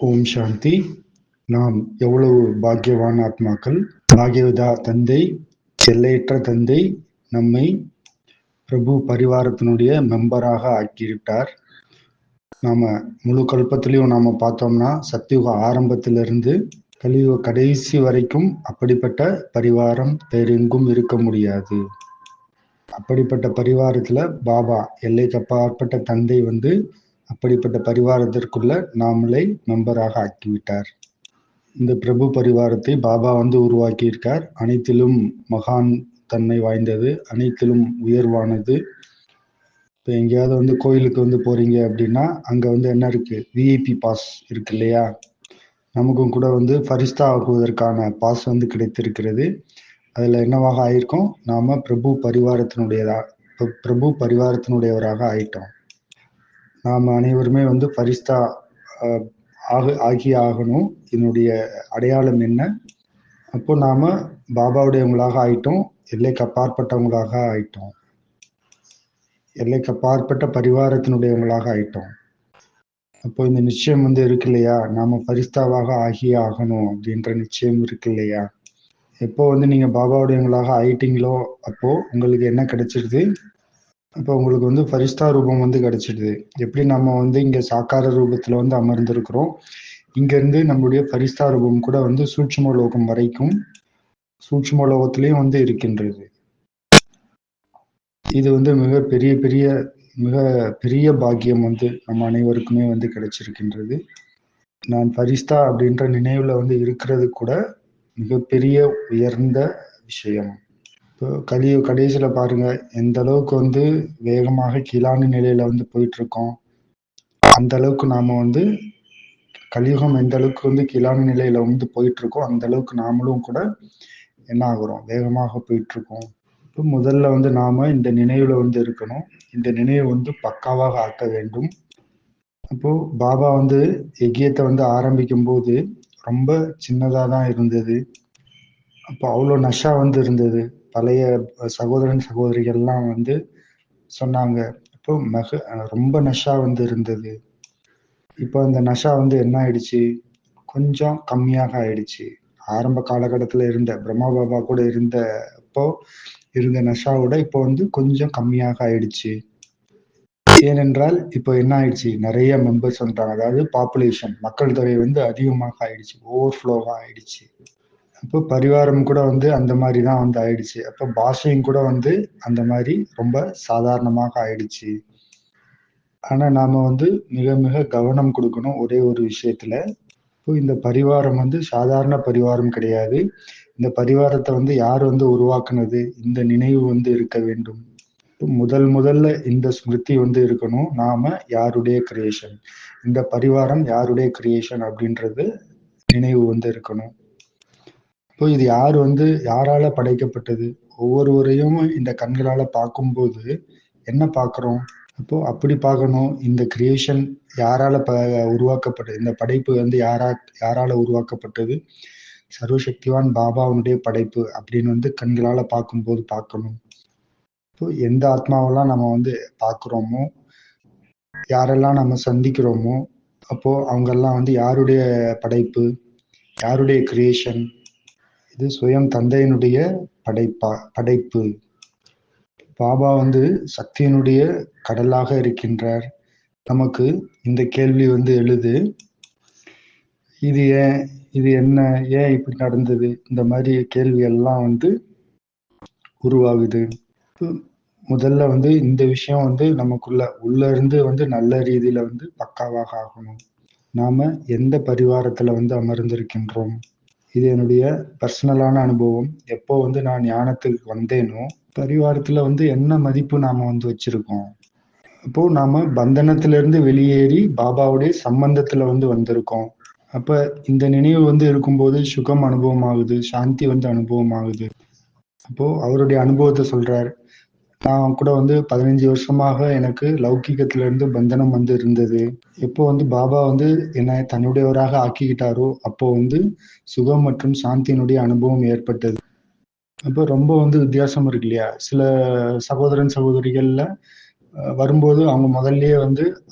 ஓம் சாந்தி. நாம் எவ்வளவு பாக்கியவான் ஆத்மாக்கள். பாக்யவதா தந்தை, எல்லையற்ற தந்தை நம்மை பிரபு பரிவாரத்தினுடைய மெம்பராக ஆக்கிவிட்டார். நாம முழு கல்பத்திலையும் நாம பார்த்தோம்னா சத்தியுக ஆரம்பத்திலிருந்து கலியுக கடைசி வரைக்கும் அப்படிப்பட்ட பரிவாரம் வேறெங்கும் இருக்க முடியாது. அப்படிப்பட்ட பரிவாரத்துல பாபா எல்லைக்கு அப்பாற்பட்ட தந்தை அப்படிப்பட்ட பரிவாரத்திற்குள்ள நாமளை மெம்பராக ஆக்கிவிட்டார். இந்த பிரபு பரிவாரத்தை பாபா உருவாக்கியிருக்கார். அனைத்திலும் மகான் தன்மை வாய்ந்தது, அனைத்திலும் உயர்வானது. இப்போ எங்கேயாவது கோயிலுக்கு போறீங்க அப்படின்னா அங்க என்ன இருக்கு, விஐபி பாஸ் இருக்கு இல்லையா? நமக்கும் கூட ஃபரிஸ்தா ஆகுவதற்கான பாஸ் கிடைத்திருக்கிறது. அதுல என்னவாக ஆயிருக்கும், நாம பிரபு பரிவாரத்தினுடையவராக ஆயிட்டோம். நாம் அனைவருமே ஃபரிஸ்தா ஆகி ஆகணும். இதனுடைய அடையாளம் என்ன? அப்போ நாம பாபாவுடையவங்களாக ஆயிட்டோம், எல்லைக்கு அப்பாற்பட்டவங்களாக ஆயிட்டோம், எல்லைக்கு அப்பாற்பட்ட பரிவாரத்தினுடையவங்களாக ஆயிட்டோம். அப்போ இந்த நிச்சயம் இருக்கு இல்லையா, நாம பரிஸ்தாவாக ஆகியே ஆகணும் அப்படின்ற நிச்சயம் இருக்கு இல்லையா? எப்போ நீங்க பாபாவுடையவங்களாக ஆயிட்டீங்களோ அப்போ உங்களுக்கு என்ன கிடைச்சிருது? அப்போ உங்களுக்கு பரிஸ்தா ரூபம் கிடைச்சிடுது. எப்படி நம்ம இங்க சாக்கார ரூபத்துல அமர்ந்திருக்கிறோம், இங்க இருந்து நம்முடைய பரிஸ்தா ரூபம் கூட சூட்சும லோகம் வரைக்கும், சூட்சும லோகத்திலையும் இருக்கின்றது. இது மிக பெரிய பெரிய மிக பெரிய பாக்கியம் நம்ம அனைவருக்குமே கிடைச்சிருக்கின்றது. நான் பரிஸ்தா அப்படின்ற நினைவுல இருக்கிறது கூட மிகப்பெரிய உயர்ந்த விஷயம். இப்போ கடைசியில பாருங்க, எந்த அளவுக்கு வேகமாக கீழான நிலையில போயிட்டு இருக்கோம். அந்த அளவுக்கு நாம கலியுகம் எந்த அளவுக்கு கீழான நிலையில போயிட்டு இருக்கோம், அந்த அளவுக்கு நாமளும் கூட என்ன ஆகுறோம், வேகமாக போயிட்டு இருக்கோம். இப்போ முதல்ல நாம இந்த நினைவுல இருக்கணும். இந்த நினைவு பக்காவாக ஆக்க வேண்டும். அப்போ பாபா யஜ்யத்தை ஆரம்பிக்கும் போது ரொம்ப சின்னதா தான் இருந்தது. அப்போ அவ்வளோ நஷா இருந்தது. பழைய சகோதரன் சகோதரிகள்லாம் சொன்னாங்க, இப்போ ரொம்ப நஷா இருந்தது. இப்போ அந்த நஷா என்ன ஆயிடுச்சு, கொஞ்சம் கம்மியாக ஆயிடுச்சு. ஆரம்ப காலகட்டத்தில் இருந்த பிரம்மா பாபா கூட அப்போ இருந்த நஷாவோட இப்போ கொஞ்சம் கம்மியாக ஆயிடுச்சு. ஏனென்றால் இப்போ என்ன ஆயிடுச்சு, நிறைய மெம்பர்ஸ் வந்துட்டாங்க. அதாவது பாப்புலேஷன், மக்கள் தொகை அதிகமாக ஆயிடுச்சு, ஓவர்ஃப்ளோவா ஆயிடுச்சு. அப்போ பரிவாரம் கூட அந்த மாதிரி தான் ஆயிடுச்சு. அப்போ பாஷையும் கூட அந்த மாதிரி ரொம்ப சாதாரணமாக ஆயிடுச்சு. ஆனா நாம மிக மிக கவனம் கொடுக்கணும் ஒரே ஒரு விஷயத்துல. இப்போ இந்த பரிவாரம் சாதாரண பரிவாரம் கிடையாது. இந்த பரிவாரத்தை யார் உருவாக்குனது, இந்த நினைவு இருக்க வேண்டும். முதல்ல இந்த ஸ்மிருதி இருக்கணும், நாம யாருடைய கிரியேஷன், இந்த பரிவாரம் யாருடைய கிரியேஷன் அப்படின்றது நினைவு இருக்கணும். இப்போ இது யாரால படைக்கப்பட்டது? ஒவ்வொருவரையும் இந்த கண்களால பார்க்கும்போது என்ன பார்க்கிறோம்? அப்போ அப்படி பார்க்கணும், இந்த கிரியேஷன் யாரால உருவாக்கப்பட்டது, இந்த படைப்பு யாரால உருவாக்கப்பட்டது? சர்வசக்திவான் பாபாவுடைய படைப்பு அப்படின்னு கண்களால பார்க்கும்போது பார்க்கணும். இப்போ எந்த ஆத்மாவெல்லாம் நம்ம பார்க்குறோமோ, யாரெல்லாம் நம்ம சந்திக்கிறோமோ, அப்போ அவங்கெல்லாம் யாருடைய படைப்பு, யாருடைய கிரியேஷன்? இது சுயம் தந்தையினுடைய படைப்பு. பாபா சக்தியினுடைய கடலாக இருக்கின்றார். நமக்கு இந்த கேள்வி எழுது, இது ஏன், இது என்ன, ஏன் இப்படி நடந்தது, இந்த மாதிரி கேள்வி எல்லாம் உருவாகுது. முதல்ல இந்த விஷயம் நமக்குள்ள உள்ள இருந்து நல்ல ரீதியில பக்காவாக ஆகணும். நாம எந்த பரிவாரத்துல அமர்ந்திருக்கின்றோம்? இது என்னுடைய பர்சனலான அனுபவம். எப்போ நான் ஞானத்துக்கு வந்தேனோ, பரிவாரத்துல என்ன மதிப்பு நாம வச்சிருக்கோம்? அப்போ நாம பந்தனத்திலிருந்து வெளியேறி பாபாவுடைய சம்பந்தத்துல வந்திருக்கோம். அப்ப இந்த நினைவு இருக்கும்போது சுகம் அனுபவம் ஆகுது, சாந்தி அனுபவம் ஆகுது. அப்போ அவருடைய அனுபவத்தை சொல்றார். நான் கூட 15 வருஷமாக எனக்கு லௌகிகத்துல இருந்து பந்தனம் இருந்தது. எப்போ பாபா என்னை தன்னுடையவராக ஆக்கிக்கிட்டாரோ அப்போ சுகம் மற்றும் சாந்தியினுடைய அனுபவம் ஏற்பட்டது. அப்போ ரொம்ப வித்தியாசம் இருக்கு இல்லையா? சில சகோதரன் சகோதரிகள்ல வரும்போது அவங்க முதல்லயே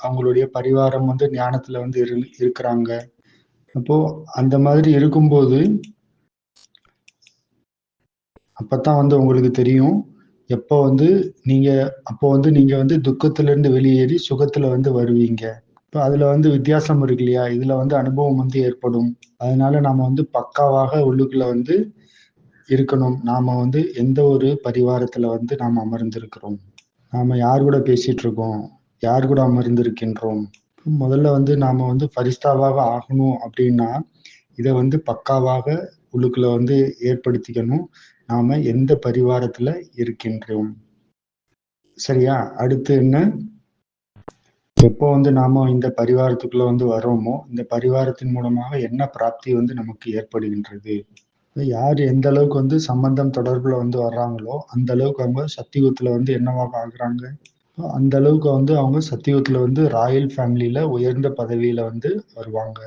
அவங்களுடைய பரிவாரம் ஞானத்துல இருக்கிறாங்க. அப்போ அந்த மாதிரி இருக்கும்போது அப்பதான் வந்து உங்களுக்கு தெரியும் எப்போ வந்து நீங்க அப்போ வந்து நீங்க வந்து துக்கத்துல இருந்து வெளியேறி சுகத்துல வந்து வருவீங்க. இப்போ அதுல வந்து வித்தியாசம் இருக்கு இல்லையா? இதுல வந்து அனுபவம் வந்து ஏற்படும். அதனால நாம வந்து பக்காவாக உள்ளுக்குள்ள வந்து இருக்கணும். நாம வந்து எந்த ஒரு பரிவாரத்துல வந்து நாம் அமர்ந்திருக்கிறோம். நாம யார் கூட பேசிட்டு இருக்கோம்? யார் கூட அமர்ந்திருக்கின்றோம்? முதல்ல வந்து நாம வந்து ஃபரிஸ்தாவாக ஆகணும் அப்படின்னா, இத வந்து பக்காவாக உள்ளுக்குள்ள வந்து ஏற்படுத்திக்கணும். நாம எந்த பரிவாரத்துல இருக்கின்றோம். சரியா? அடுத்து என்ன? எப்போ வந்து நாம இந்த பரிவாரத்துக்குள்ள வந்து வர்றோமோ, இந்த பரிவாரத்தின் மூலமாக என்ன பிராப்தி வந்து நமக்கு ஏற்படுகின்றது? யார் எந்த அளவுக்கு வந்து சம்பந்தம் தொடர்புல வந்து வர்றாங்களோ, அந்த அளவுக்கு அவங்க சத்தியுகத்துல வந்து என்னவாக ஆகுறாங்க? அந்த அளவுக்கு வந்து அவங்க சத்தியுகத்துல வந்து ராயல் ஃபேமிலில உயர்ந்த பதவியில வந்து வருவாங்க.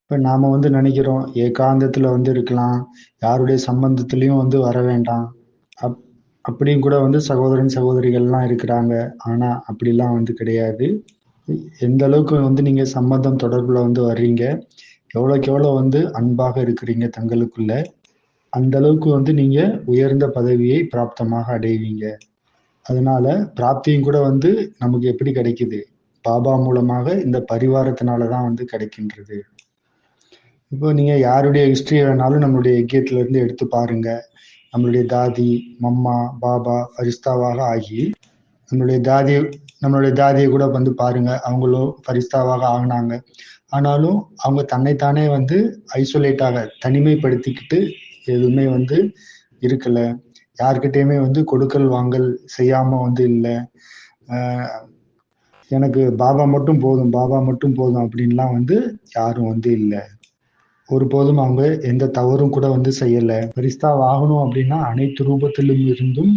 இப்ப நாம வந்து நினைக்கிறோம், ஏகாந்தத்துல வந்து இருக்கலாம். யாருடைய சம்பந்தத்திலயும் வந்து வர வேண்டாம். அப் அப்படியும் கூட வந்து சகோதரன், சகோதரிகள்லாம் இருக்கிறாங்க. ஆனா, அப்படிலாம் வந்து கிடையாது. எந்த அளவுக்கு வந்து நீங்க சம்பந்தம் தொடர்புல வந்து வர்றீங்க, எவ்வளவுக்கு எவ்வளோ வந்து அன்பாக இருக்கிறீங்க தங்களுக்குள்ள, அந்த அளவுக்கு வந்து நீங்க உயர்ந்த பதவியை பிராப்தமாக அடைவீங்க. அதனால பிராப்தியும் கூட வந்து நமக்கு எப்படி கிடைக்குது? பாபா மூலமாக இந்த பரிவாரத்தினால தான் வந்து கிடைக்கின்றது. இப்போ நீங்க யாருடைய ஹிஸ்டரி வேணாலும் நம்மளுடைய யக்கியத்துல இருந்து எடுத்து பாருங்க. நம்மளுடைய தாதி, மம்மா, பாபா ஃபரிஸ்தாவாக ஆகி நம்மளுடைய தாதியை கூட வந்து பாருங்க. அவங்களும் ஃபரிஸ்தாவாக ஆகுனாங்க. ஆனாலும் அவங்க தன்னைத்தானே வந்து ஐசோலேட்டாக தனிமைப்படுத்திக்கிட்டு எதுவுமே வந்து இருக்கல. யார்கிட்டயுமே வந்து கொடுக்கல் வாங்கல் செய்யாம வந்து இல்ல. எனக்கு பாபா மட்டும் போதும், பாபா மட்டும் போதும் அப்படின்லாம் வந்து யாரும் வந்து இல்ல. ஒருபோதும் அவங்க எந்த தவறும் கூட வந்து செய்யல. ஃபரிஸ்தாவ் ஆகணும் அப்படின்னா அனைத்து ரூபத்திலும் இருந்தும்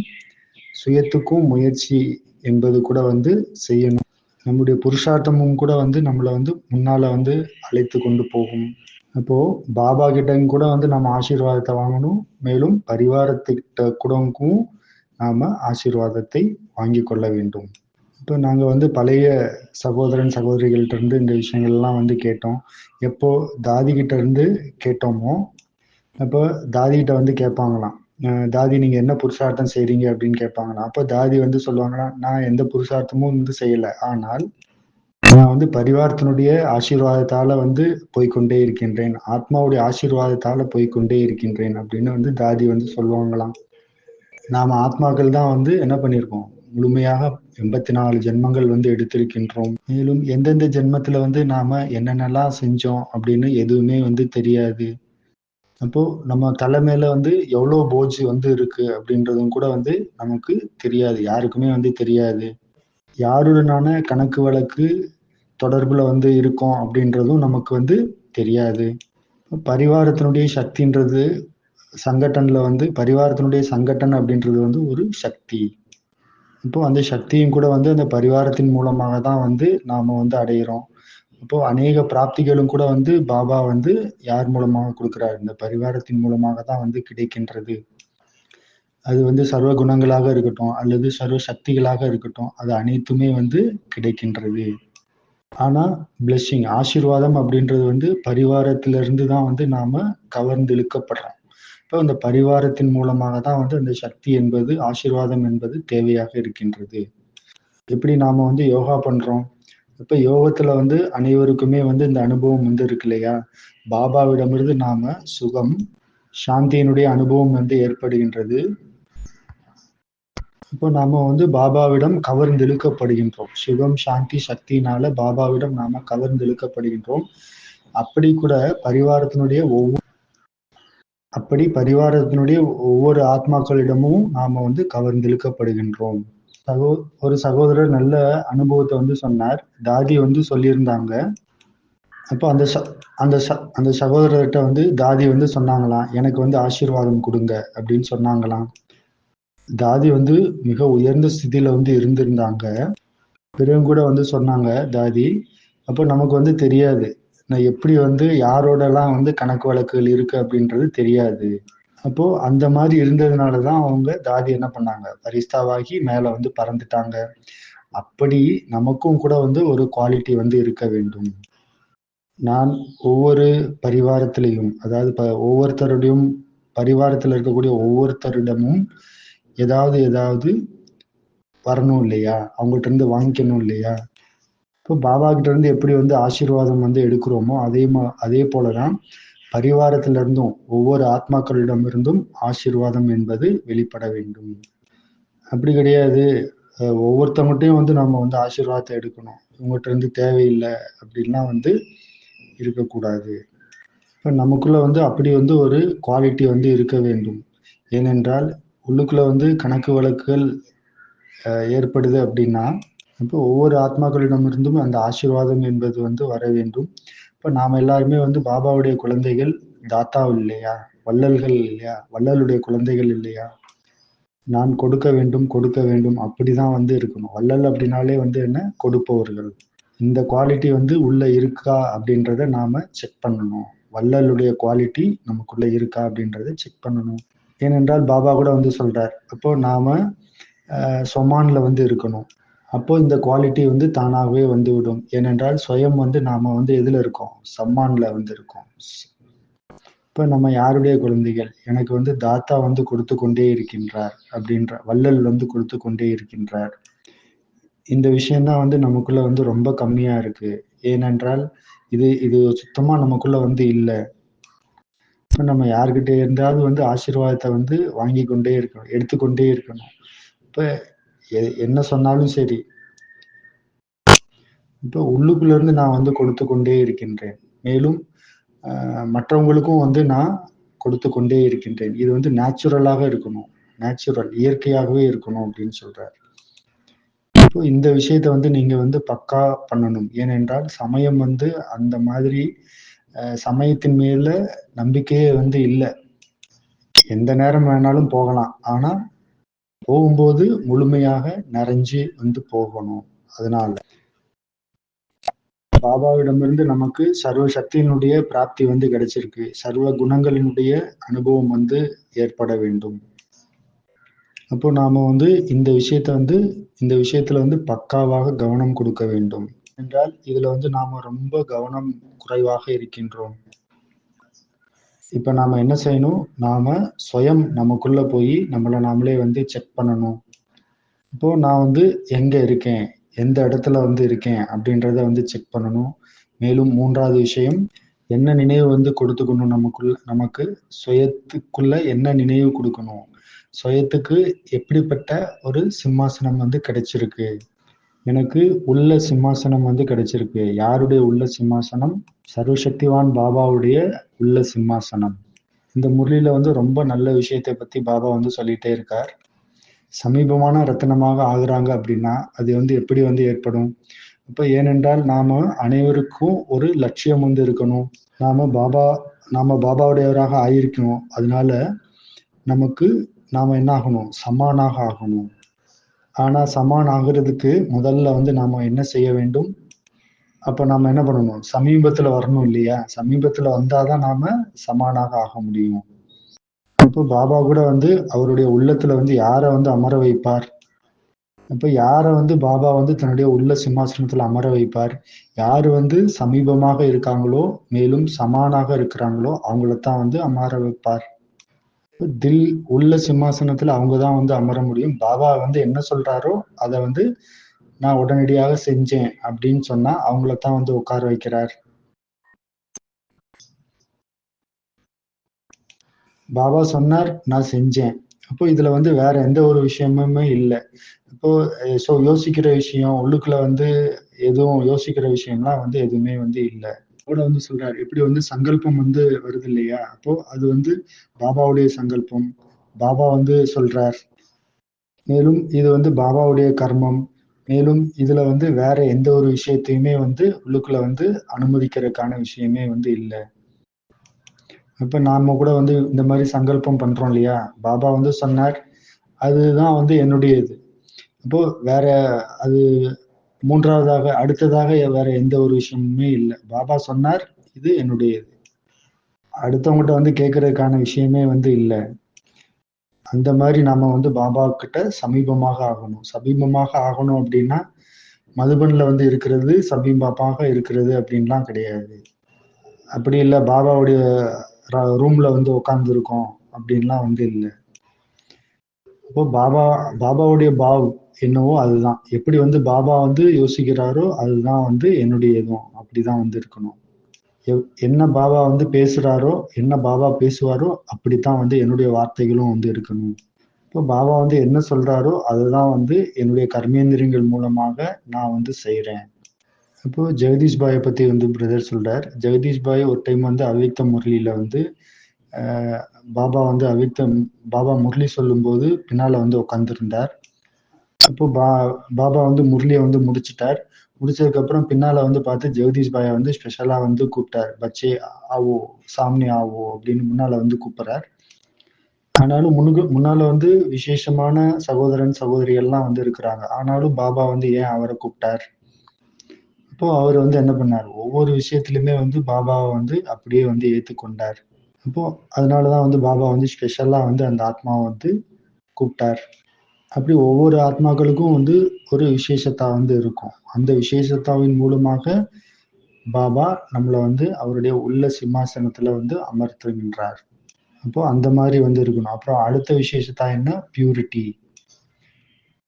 சுயத்துக்கும் முயற்சி என்பது கூட வந்து செய்யணும். நம்முடைய புருஷார்த்தமும் கூட வந்து நம்மள வந்து முன்னால வந்து அழைத்து கொண்டு போகும். அப்போ பாபா கிட்டயும் கூட வந்து நம்ம ஆசீர்வாதத்தை வாங்கணும். மேலும் பரிவாரத்துக்கிட்ட கூடவும் நாம ஆசீர்வாதத்தை வாங்கிக் கொள்ள வேண்டும். இப்போ நாங்க வந்து பழைய சகோதரன், சகோதரிகள்ட்ட இருந்து இந்த விஷயங்கள்லாம் வந்து கேட்டோம். எப்போ தாதி கிட்ட இருந்து கேட்டோமோ, அப்போ தாதி கிட்ட வந்து கேட்பாங்களாம். தாதி நீங்க என்ன புருஷார்த்தம் செய்றீங்க அப்படின்னு கேட்பாங்களாம். அப்போ தாதி வந்து சொல்லுவாங்களாம், நான் எந்த புருஷார்த்தமும் வந்து செய்யல. ஆனால் நான் வந்து பரிவாரத்தினுடைய ஆசீர்வாதத்தால வந்து போய்க்கொண்டே இருக்கின்றேன். ஆத்மாவுடைய ஆசீர்வாதத்தால போய்க்கொண்டே இருக்கின்றேன் அப்படின்னு வந்து தாதி வந்து சொல்லுவாங்களாம். நாம ஆத்மாக்கள் தான் வந்து என்ன பண்ணியிருக்கோம்? முழுமையாக 84 ஜென்மங்கள் வந்து எடுத்திருக்கின்றோம். மேலும் எந்தெந்த ஜென்மத்துல வந்து நாம என்னென்னலாம் செஞ்சோம் அப்படின்னு எதுவுமே வந்து தெரியாது. அப்போ நம்ம தலை மேல வந்து எவ்வளோ போஜ் வந்து இருக்கு அப்படின்றதும் கூட வந்து நமக்கு தெரியாது. யாருக்குமே வந்து தெரியாது. யாருடனான கணக்கு வழக்கு தொடர்புல வந்து இருக்கோம் அப்படின்றதும் நமக்கு வந்து தெரியாது. பரிவாரத்தினுடைய சக்தின்றது சங்கட்டன்ல வந்து பரிவாரத்தினுடைய சங்கட்டன் அப்படின்றது வந்து ஒரு சக்தி. இப்போ அந்த சக்தியும் கூட வந்து அந்த பரிவாரத்தின் மூலமாக தான் வந்து நாம வந்து அடையிறோம். அப்போ அநேக பிராப்திகளும் கூட வந்து பாபா வந்து யார் மூலமாக கொடுக்கிறார்? இந்த பரிவாரத்தின் மூலமாக தான் வந்து கிடைக்கின்றது. அது வந்து சர்வ குணங்களாக இருக்கட்டும், அல்லது சர்வ சக்திகளாக இருக்கட்டும், அது அனைத்துமே வந்து கிடைக்கின்றது. ஆனா பிளெஸ்ஸிங் ஆசீர்வாதம் அப்படின்றது வந்து பரிவாரத்திலிருந்து தான் வந்து நாம கவர்ந்து இழுக்கப்படுறோம். இப்போ இந்த பரிவாரத்தின் மூலமாக தான் வந்து அந்த சக்தி என்பது, ஆசீர்வாதம் என்பது தேவையாக இருக்கின்றது. எப்படி நாம வந்து யோகா பண்றோம்? இப்ப யோகத்துல வந்து அனைவருக்குமே வந்து இந்த அனுபவம் வந்து இருக்கு இல்லையா? பாபாவிடமிருந்து நாம சுகம், சாந்தியினுடைய அனுபவம் வந்து ஏற்படுகின்றது. இப்போ நாம வந்து பாபாவிடம் கவர்ந்து இழுக்கப்படுகின்றோம். சுகம், சாந்தி, சக்தியினால பாபாவிடம் நாம கவர்ந்து இழுக்கப்படுகின்றோம். அப்படி கூட பரிவாரத்தினுடைய பரிவாரத்தினுடைய ஒவ்வொரு ஆத்மாக்களிடமும் நாம வந்து கவர்ந்து இழுக்கப்படுகின்றோம். சகோ ஒரு சகோதரர் நல்ல அனுபவத்த வந்து சொன்னார். தாதி வந்து சொல்லியிருந்தாங்க. அப்போ அந்த சகோதரர்ட்ட வந்து தாதி வந்து சொன்னாங்களாம், "எனக்கு வந்து ஆசீர்வாதம் குடுங்க" அப்படின்னு சொன்னாங்களாம். தாதி வந்து மிக உயர்ந்த ஸ்திதியில வந்து இருந்திருந்தாங்க. பிறகும் கூட வந்து சொன்னாங்க தாதி, அப்போ நமக்கு வந்து தெரியாது. நான் எப்படி வந்து யாரோடலாம் வந்து கணக்கு வழக்குகள் இருக்கு அப்படின்றது தெரியாது. அப்போ அந்த மாரி இருந்ததுனால தான் அவங்க தாதி என்ன பண்ணாங்க, பரிஸ்தாவாகி மேல வந்து பறந்துட்டாங்க. அப்படி நமக்கும் கூட வந்து ஒரு குவாலிட்டி வந்து இருக்க வேண்டும். நான் ஒவ்வொரு பரிவாரத்திலையும், அதாவது ஒவ்வொருத்தருடையும் பரிவாரத்தில் இருக்கக்கூடிய ஒவ்வொருத்தரிடமும் ஏதாவது வரணும் இல்லையா? அவங்கள்ட்ட இருந்து வாங்கிக்கணும் இல்லையா? இப்போ பாபா கிட்ட இருந்து எப்படி வந்து ஆசீர்வாதம் வந்து எடுக்கிறோமோ அதே போலதான் பரிவாரத்துல இருந்தும் ஒவ்வொரு ஆத்மாக்களிடமிருந்தும் ஆசீர்வாதம் என்பது வெளிப்பட வேண்டும். அப்படி கிடையாது. ஒவ்வொருத்தவங்கட்டையும் வந்து நம்ம வந்து ஆசீர்வாதத்தை எடுக்கணும். இவங்ககிட்ட இருந்து தேவையில்லை அப்படின்லாம் வந்து இருக்கக்கூடாது. இப்ப நமக்குள்ள வந்து அப்படி வந்து ஒரு குவாலிட்டி வந்து இருக்க வேண்டும். ஏனென்றால் உள்ளுக்குள்ள வந்து கணக்கு வழக்குகள் ஏற்படுது அப்படின்னா, இப்போ ஒவ்வொரு ஆத்மாக்களிடமிருந்தும் அந்த ஆசீர்வாதம் என்பது வந்து வர வேண்டும். இப்ப நாம எல்லாருமே வந்து பாபாவுடைய குழந்தைகள், தாத்தா இல்லையா? வள்ளல்கள் இல்லையா? வள்ளலுடைய குழந்தைகள் இல்லையா? நான் கொடுக்க வேண்டும் அப்படிதான் வந்து இருக்கணும். வள்ளல் அப்படின்னாலே வந்து என்ன? கொடுப்பவர்கள். இந்த குவாலிட்டி வந்து உள்ள இருக்கா அப்படின்றத நாம செக் பண்ணணும். வள்ளலுடைய குவாலிட்டி நமக்குள்ள இருக்கா அப்படின்றத செக் பண்ணணும். ஏனென்றால் பாபா கூட வந்து சொல்றார். அப்போ நாம சொமான்ல வந்து இருக்கணும். அப்போ இந்த குவாலிட்டி வந்து தானாகவே வந்துவிடும். ஏனென்றால் சுயம் வந்து நாம வந்து எதுல இருக்கோம்? சம்மான்ல வந்து இருக்கோம். இப்ப நம்ம யாருடைய குழந்தைகள்? எனக்கு வந்து தாத்தா வந்து கொடுத்து கொண்டே இருக்கின்றார் அப்படின்ற வள்ளல் வந்து கொடுத்து கொண்டே இருக்கின்றார். இந்த விஷயம் தான் வந்து நமக்குள்ள வந்து ரொம்ப கம்மியா இருக்கு. ஏனென்றால் இது இது சுத்தமா நமக்குள்ள வந்து இல்ல. இப்ப நம்ம யார்கிட்ட இருந்தாவது வந்து ஆசீர்வாதத்தை வந்து வாங்கி கொண்டே இருக்கணும், எடுத்துக்கொண்டே இருக்கணும். இப்ப என்ன சொன்னாலும் சரி. இப்ப உள்ளுக்குள்ள இருந்து நான் வந்து கொடுத்து கொண்டே இருக்கின்றேன். மேலும் மற்றவங்களுக்கும் வந்து நான் கொடுத்து கொண்டே இருக்கின்றேன். இது வந்து நேச்சுரலாக இருக்கணும். நேச்சுரல் இயற்கையாகவே இருக்கணும் அப்படின்னு சொல்றார். இப்போ இந்த விஷயத்த வந்து நீங்க வந்து பக்கா பண்ணணும். ஏனென்றால் சமயம் வந்து அந்த மாதிரி சமயத்தின் மேல நம்பிக்கையே வந்து இல்ல. எந்த நேரம் வேணாலும் போகலாம். ஆனா போகும்போது முழுமையாக நிறைஞ்சு வந்து போகணும். அதனால பாபாவிடமிருந்து நமக்கு சர்வ சக்தியினுடைய பிராப்தி வந்து கிடைச்சிருக்கு. சர்வ குணங்களினுடைய அனுபவம் வந்து ஏற்பட வேண்டும். அப்போ நாம வந்து இந்த விஷயத்துல வந்து பக்காவாக கவனம் கொடுக்க வேண்டும். என்றால் இதுல வந்து நாம ரொம்ப கவனம் குறைவாக இருக்கின்றோம். இப்ப நாம என்ன செய்யணும்? நாம சுயம் நமக்குள்ள போய் நம்மள நாமளே வந்து செக் பண்ணணும். இப்போ நான் வந்து எங்க இருக்கேன்? எந்த இடத்துல வந்து இருக்கேன்? அப்படின்றத வந்து செக் பண்ணணும். மேலும் 3வது விஷயம், என்ன நினைவு வந்து கொடுத்துக்கணும் நமக்கு சுயத்துக்குள்ள என்ன நினைவு கொடுக்கணும்? சுயத்துக்கு எப்படிப்பட்ட ஒரு சிம்மாசனம் வந்து கிடைச்சிருக்கு? எனக்கு உள்ள சிம்மாசனம் வந்து கிடைச்சிருக்கு. யாருடைய உள்ள சிம்மாசனம்? சர்வசக்திவான் பாபாவுடைய உள்ள சிம்மாசனம். இந்த முரளியில வந்து ரொம்ப நல்ல விஷயத்தை பத்தி பாபா வந்து சொல்லிட்டே இருக்கார். சமீபமான ரத்தினமாக ஆகுறாங்க அப்படின்னா அது வந்து எப்படி வந்து ஏற்படும்? அப்ப ஏனென்றால் நாம அனைவருக்கும் ஒரு லட்சியம் வந்து இருக்கணும். நாம பாபாவுடையவராக ஆயிருக்கணும். அதனால நமக்கு நாம என்ன ஆகணும்? சமானாக ஆகணும். ஆனா சமான் ஆகுறதுக்கு முதல்ல வந்து நாம என்ன செய்ய வேண்டும்? அப்ப நாம என்ன பண்ணணும்? சமீபத்துல வரணும் இல்லையா? சமீபத்துல வந்தாதான் நாம சமானாக ஆக முடியும். இப்போ பாபா கூட வந்து அவருடைய உள்ளத்துல வந்து யார வந்து அமர வைப்பார்? அப்ப யார வந்து பாபா வந்து தன்னுடைய உள்ள சிம்மாசனத்துல அமர வைப்பார்? யாரு வந்து சமீபமாக இருக்காங்களோ, மேலும் சமானாக இருக்கிறாங்களோ, அவங்களத்தான் வந்து அமர வைப்பார். உள்ள சிம்மாசனத்துல அவங்கதான் வந்து அமர முடியும். பாபா வந்து என்ன சொல்றாரோ அத வந்து நான் உடனடியாக செஞ்சேன் அப்படின்னு சொன்னா அவங்களத்தான் வந்து உட்கார வைக்கிறார். பாபா சொன்னார், நான் செஞ்சேன். அப்போ இதுல வந்து வேற எந்த ஒரு விஷயமுமே இல்ல. இப்போ யோசிக்கிற விஷயம், உள்ளுக்குள்ள வந்து எதுவும் யோசிக்கிற விஷயம்லாம் வந்து எதுவுமே வந்து இல்ல. கூட வந்து சொல்றாரு, எப்படி வந்து சங்கல்பம் வந்து வருது இல்லையா? அப்போ அது வந்து பாபாவுடைய சங்கல்பம். பாபா வந்து சொல்றார். மேலும் இது வந்து பாபாவுடைய கர்மம். மேலும் இதுல வந்து வேற எந்த ஒரு விஷயத்தையுமே வந்து உள்ளுக்குள்ள வந்து அனுமதிக்கிறதுக்கான விஷயமே வந்து இல்ல. இப்ப நாம கூட வந்து இந்த மாதிரி சங்கல்பம் பண்றோம் இல்லையா? பாபா வந்து சொன்னார், அதுதான் வந்து என்னுடையது. அப்போ வேற அது 3வதாக அடுத்ததாக வேற எந்த ஒரு விஷயமுமே இல்ல. பாபா சொன்னார், இது என்னுடையது. அடுத்தவங்ககிட்ட வந்து கேட்கறதுக்கான விஷயமே வந்து இல்ல. அந்த மாதிரி நாம வந்து பாபா கிட்ட சமீபமாக ஆகணும். சமீபமாக ஆகணும் அப்படின்னா, மதுபன்ல வந்து இருக்கிறது சமீபமாக இருக்கிறது அப்படின்லாம் கிடையாது. அப்படி இல்ல பாபாவுடைய ரூம்ல வந்து உட்கார்ந்துருக்கோம் அப்படின்லாம் வந்து இல்ல. அப்போ பாபாவுடைய பாவ் என்னவோ அதுதான். எப்படி வந்து பாபா வந்து யோசிக்கிறாரோ அதுதான் வந்து என்னுடைய இதுவும். அப்படிதான் வந்து இருக்கணும். என்ன பாபா வந்து பேசுறாரோ, என்ன பாபா பேசுவாரோ அப்படித்தான் வந்து என்னுடைய வார்த்தைகளும் வந்து இருக்கணும். இப்போ பாபா வந்து என்ன சொல்றாரோ அதுதான் வந்து என்னுடைய கர்மேந்திரியங்கள் மூலமாக நான் வந்து செய்றேன். இப்போ ஜெகதீஷ் பாயை பத்தி வந்து பிரதர் சொல்றார். ஜெகதீஷ் பாய் ஒரு டைம் வந்து அவ்யக்த முரளியில வந்து அஹ், பாபா முரளி சொல்லும்போது பின்னால வந்து உட்கார்ந்திருந்தார். அப்போ பாபா வந்து முரளியை வந்து முடிச்சிட்டார். முடிச்சதுக்கு அப்புறம் பின்னால வந்து பார்த்து ஜெகதீஷ் பாயை வந்து ஸ்பெஷலா வந்து கூப்பிட்டார். பச்சே ஆவோ, சாமி ஆவோ அப்படின்னு முன்னால வந்து கூப்பிடுறார். ஆனாலும் முன்னால வந்து விசேஷமான சகோதரன் சகோதரிகள்லாம் வந்து இருக்கிறாங்க. ஆனாலும் பாபா வந்து ஏன் அவரை கூப்பிட்டார்? அப்போ அவர் வந்து என்ன பண்ணார்? ஒவ்வொரு விஷயத்திலுமே வந்து பாபாவை வந்து அப்படியே வந்து ஏத்துக்கொண்டார். அப்போ அதனாலதான் வந்து பாபா வந்து ஸ்பெஷலா வந்து அந்த ஆத்மாவை வந்து கூப்பிட்டார். அப்படி ஒவ்வொரு ஆத்மாக்களுக்கும் வந்து ஒரு விசேஷத்தா வந்து இருக்கும். அந்த விசேஷத்தாவின் மூலமாக பாபா நம்மள வந்து அவருடைய உள்ள சிம்மாசனத்துல வந்து அமர்த்துகின்றார். அப்போ அந்த மாதிரி வந்து இருக்கணும். அப்புறம் அடுத்த விசேஷத்தா என்ன? பியூரிட்டி.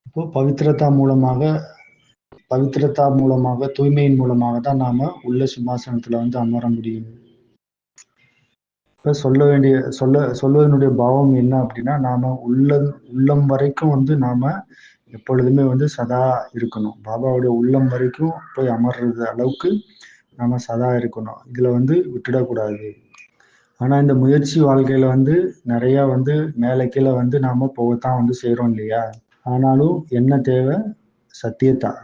இப்போ பவித்திரத்தா மூலமாக தூய்மையின் மூலமாக தான் நாம உள்ள சிம்மாசனத்துல வந்து அமர முடியும். இப்ப சொல்வதனுடைய பாவம் என்ன அப்படின்னா, நாம உள்ளம் வரைக்கும் வந்து நாம எப்பொழுதுமே வந்து சதா இருக்கணும். பாபாவுடைய உள்ளம் வரைக்கும் போய் அமர்றது அளவுக்கு நாம சதா இருக்கணும். இதுல வந்து விட்டுடக்கூடாது. ஆனா இந்த முயற்சி வாழ்க்கையில வந்து நிறைய வந்து மேல கீழ வந்து நாம போகத்தான் வந்து செய்றோம் இல்லையா? ஆனாலும் என்ன தேவை?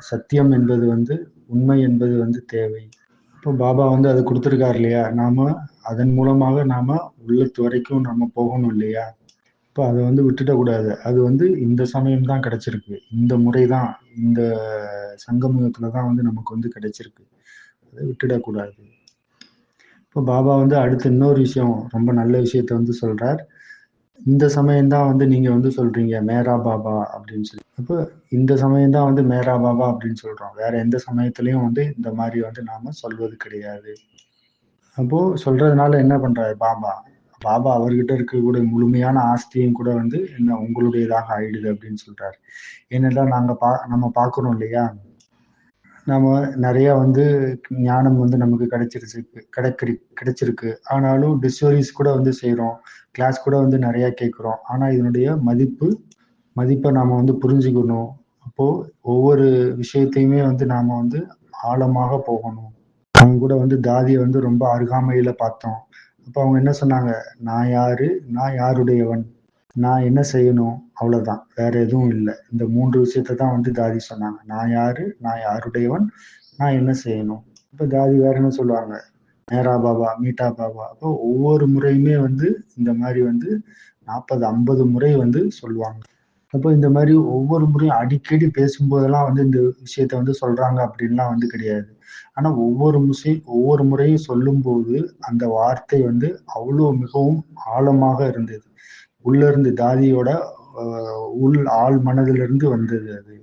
சத்தியம் என்பது வந்து உண்மை என்பது வந்து தேவை. இப்போ பாபா வந்து அது கொடுத்துருக்காரு இல்லையா? நாம அதன் மூலமாக நாம உள்ளத்து வரைக்கும் நாம போகணும் இல்லையா? இப்போ அதை வந்து விட்டுடக்கூடாது. அது வந்து இந்த சமயம் தான் கிடைச்சிருக்கு. இந்த முறை தான், இந்த சங்கமயுகத்துல தான் வந்து நமக்கு வந்து கிடைச்சிருக்கு. அதை விட்டுடக்கூடாது. இப்போ பாபா வந்து அடுத்து இன்னொரு விஷயம், ரொம்ப நல்ல விஷயத்த வந்து சொல்றார். இந்த சமயம் தான் வந்து நீங்க வந்து சொல்றீங்க மேரா பாபா அப்படின்னு சொல்லி. அப்போ இந்த சமயம் தான் வந்து மேரா பாபா அப்படின்னு சொல்றோம். வேற எந்த சமயத்திலயும் வந்து இந்த மாதிரி வந்து நாம சொல்வது கிடையாது. அப்போ சொல்றதுனால என்ன பண்றாரு பாபா? பாபா அவர்கிட்ட இருக்கக்கூடிய முழுமையான ஆஸ்தியும் கூட வந்து என்ன உங்களுடையதாக ஆயிடுது அப்படின்னு சொல்றாரு. ஏனென்றால் நம்ம பார்க்கிறோம் இல்லையா? நாம நிறைய வந்து ஞானம் வந்து நமக்கு கிடைச்சிருக்கு. ஆனாலும் டிஸ்கவரிஸ் கூட வந்து செய்றோம். கிளாஸ் கூட வந்து நிறைய கேட்கிறோம். ஆனா இதனுடைய மதிப்பை நாம வந்து புரிஞ்சுக்கணும். அப்போ ஒவ்வொரு விஷயத்தையுமே வந்து நாம வந்து ஆழமாக போகணும். அவங்க கூட வந்து தாதியை வந்து ரொம்ப அருகாமையில பார்த்தோம். அப்ப அவங்க என்ன சொன்னாங்க? நான் யாரு? நான் யாருடையவன்? நான் என்ன செய்யணும்? அவ்வளவுதான். வேற எதுவும் இல்ல. இந்த 3 விஷயத்த தான் வந்து தாதி சொன்னாங்க. நான் யாரு? நான் யாருடையவன்? நான் என்ன செய்யணும்? இப்ப தாதி வேற என்ன சொல்லுவாங்க? மேரா பாபா, மீட்டா பாபா. அப்போ ஒவ்வொரு முறையுமே வந்து இந்த மாதிரி வந்து 40, 50 முறை வந்து சொல்லுவாங்க. அப்போ இந்த மாதிரி ஒவ்வொரு முறையும் அடிக்கடி பேசும்போதெல்லாம் வந்து இந்த விஷயத்த வந்து சொல்றாங்க அப்படின்லாம் வந்து கிடையாது. ஆனா ஒவ்வொரு முறையும் சொல்லும்போது அந்த வார்த்தை வந்து அவ்வளோ மிகவும் ஆழமாக இருந்தது. உள்ள இருந்து தாதியோட உள் ஆழ் மனதிலிருந்து வந்தது அது.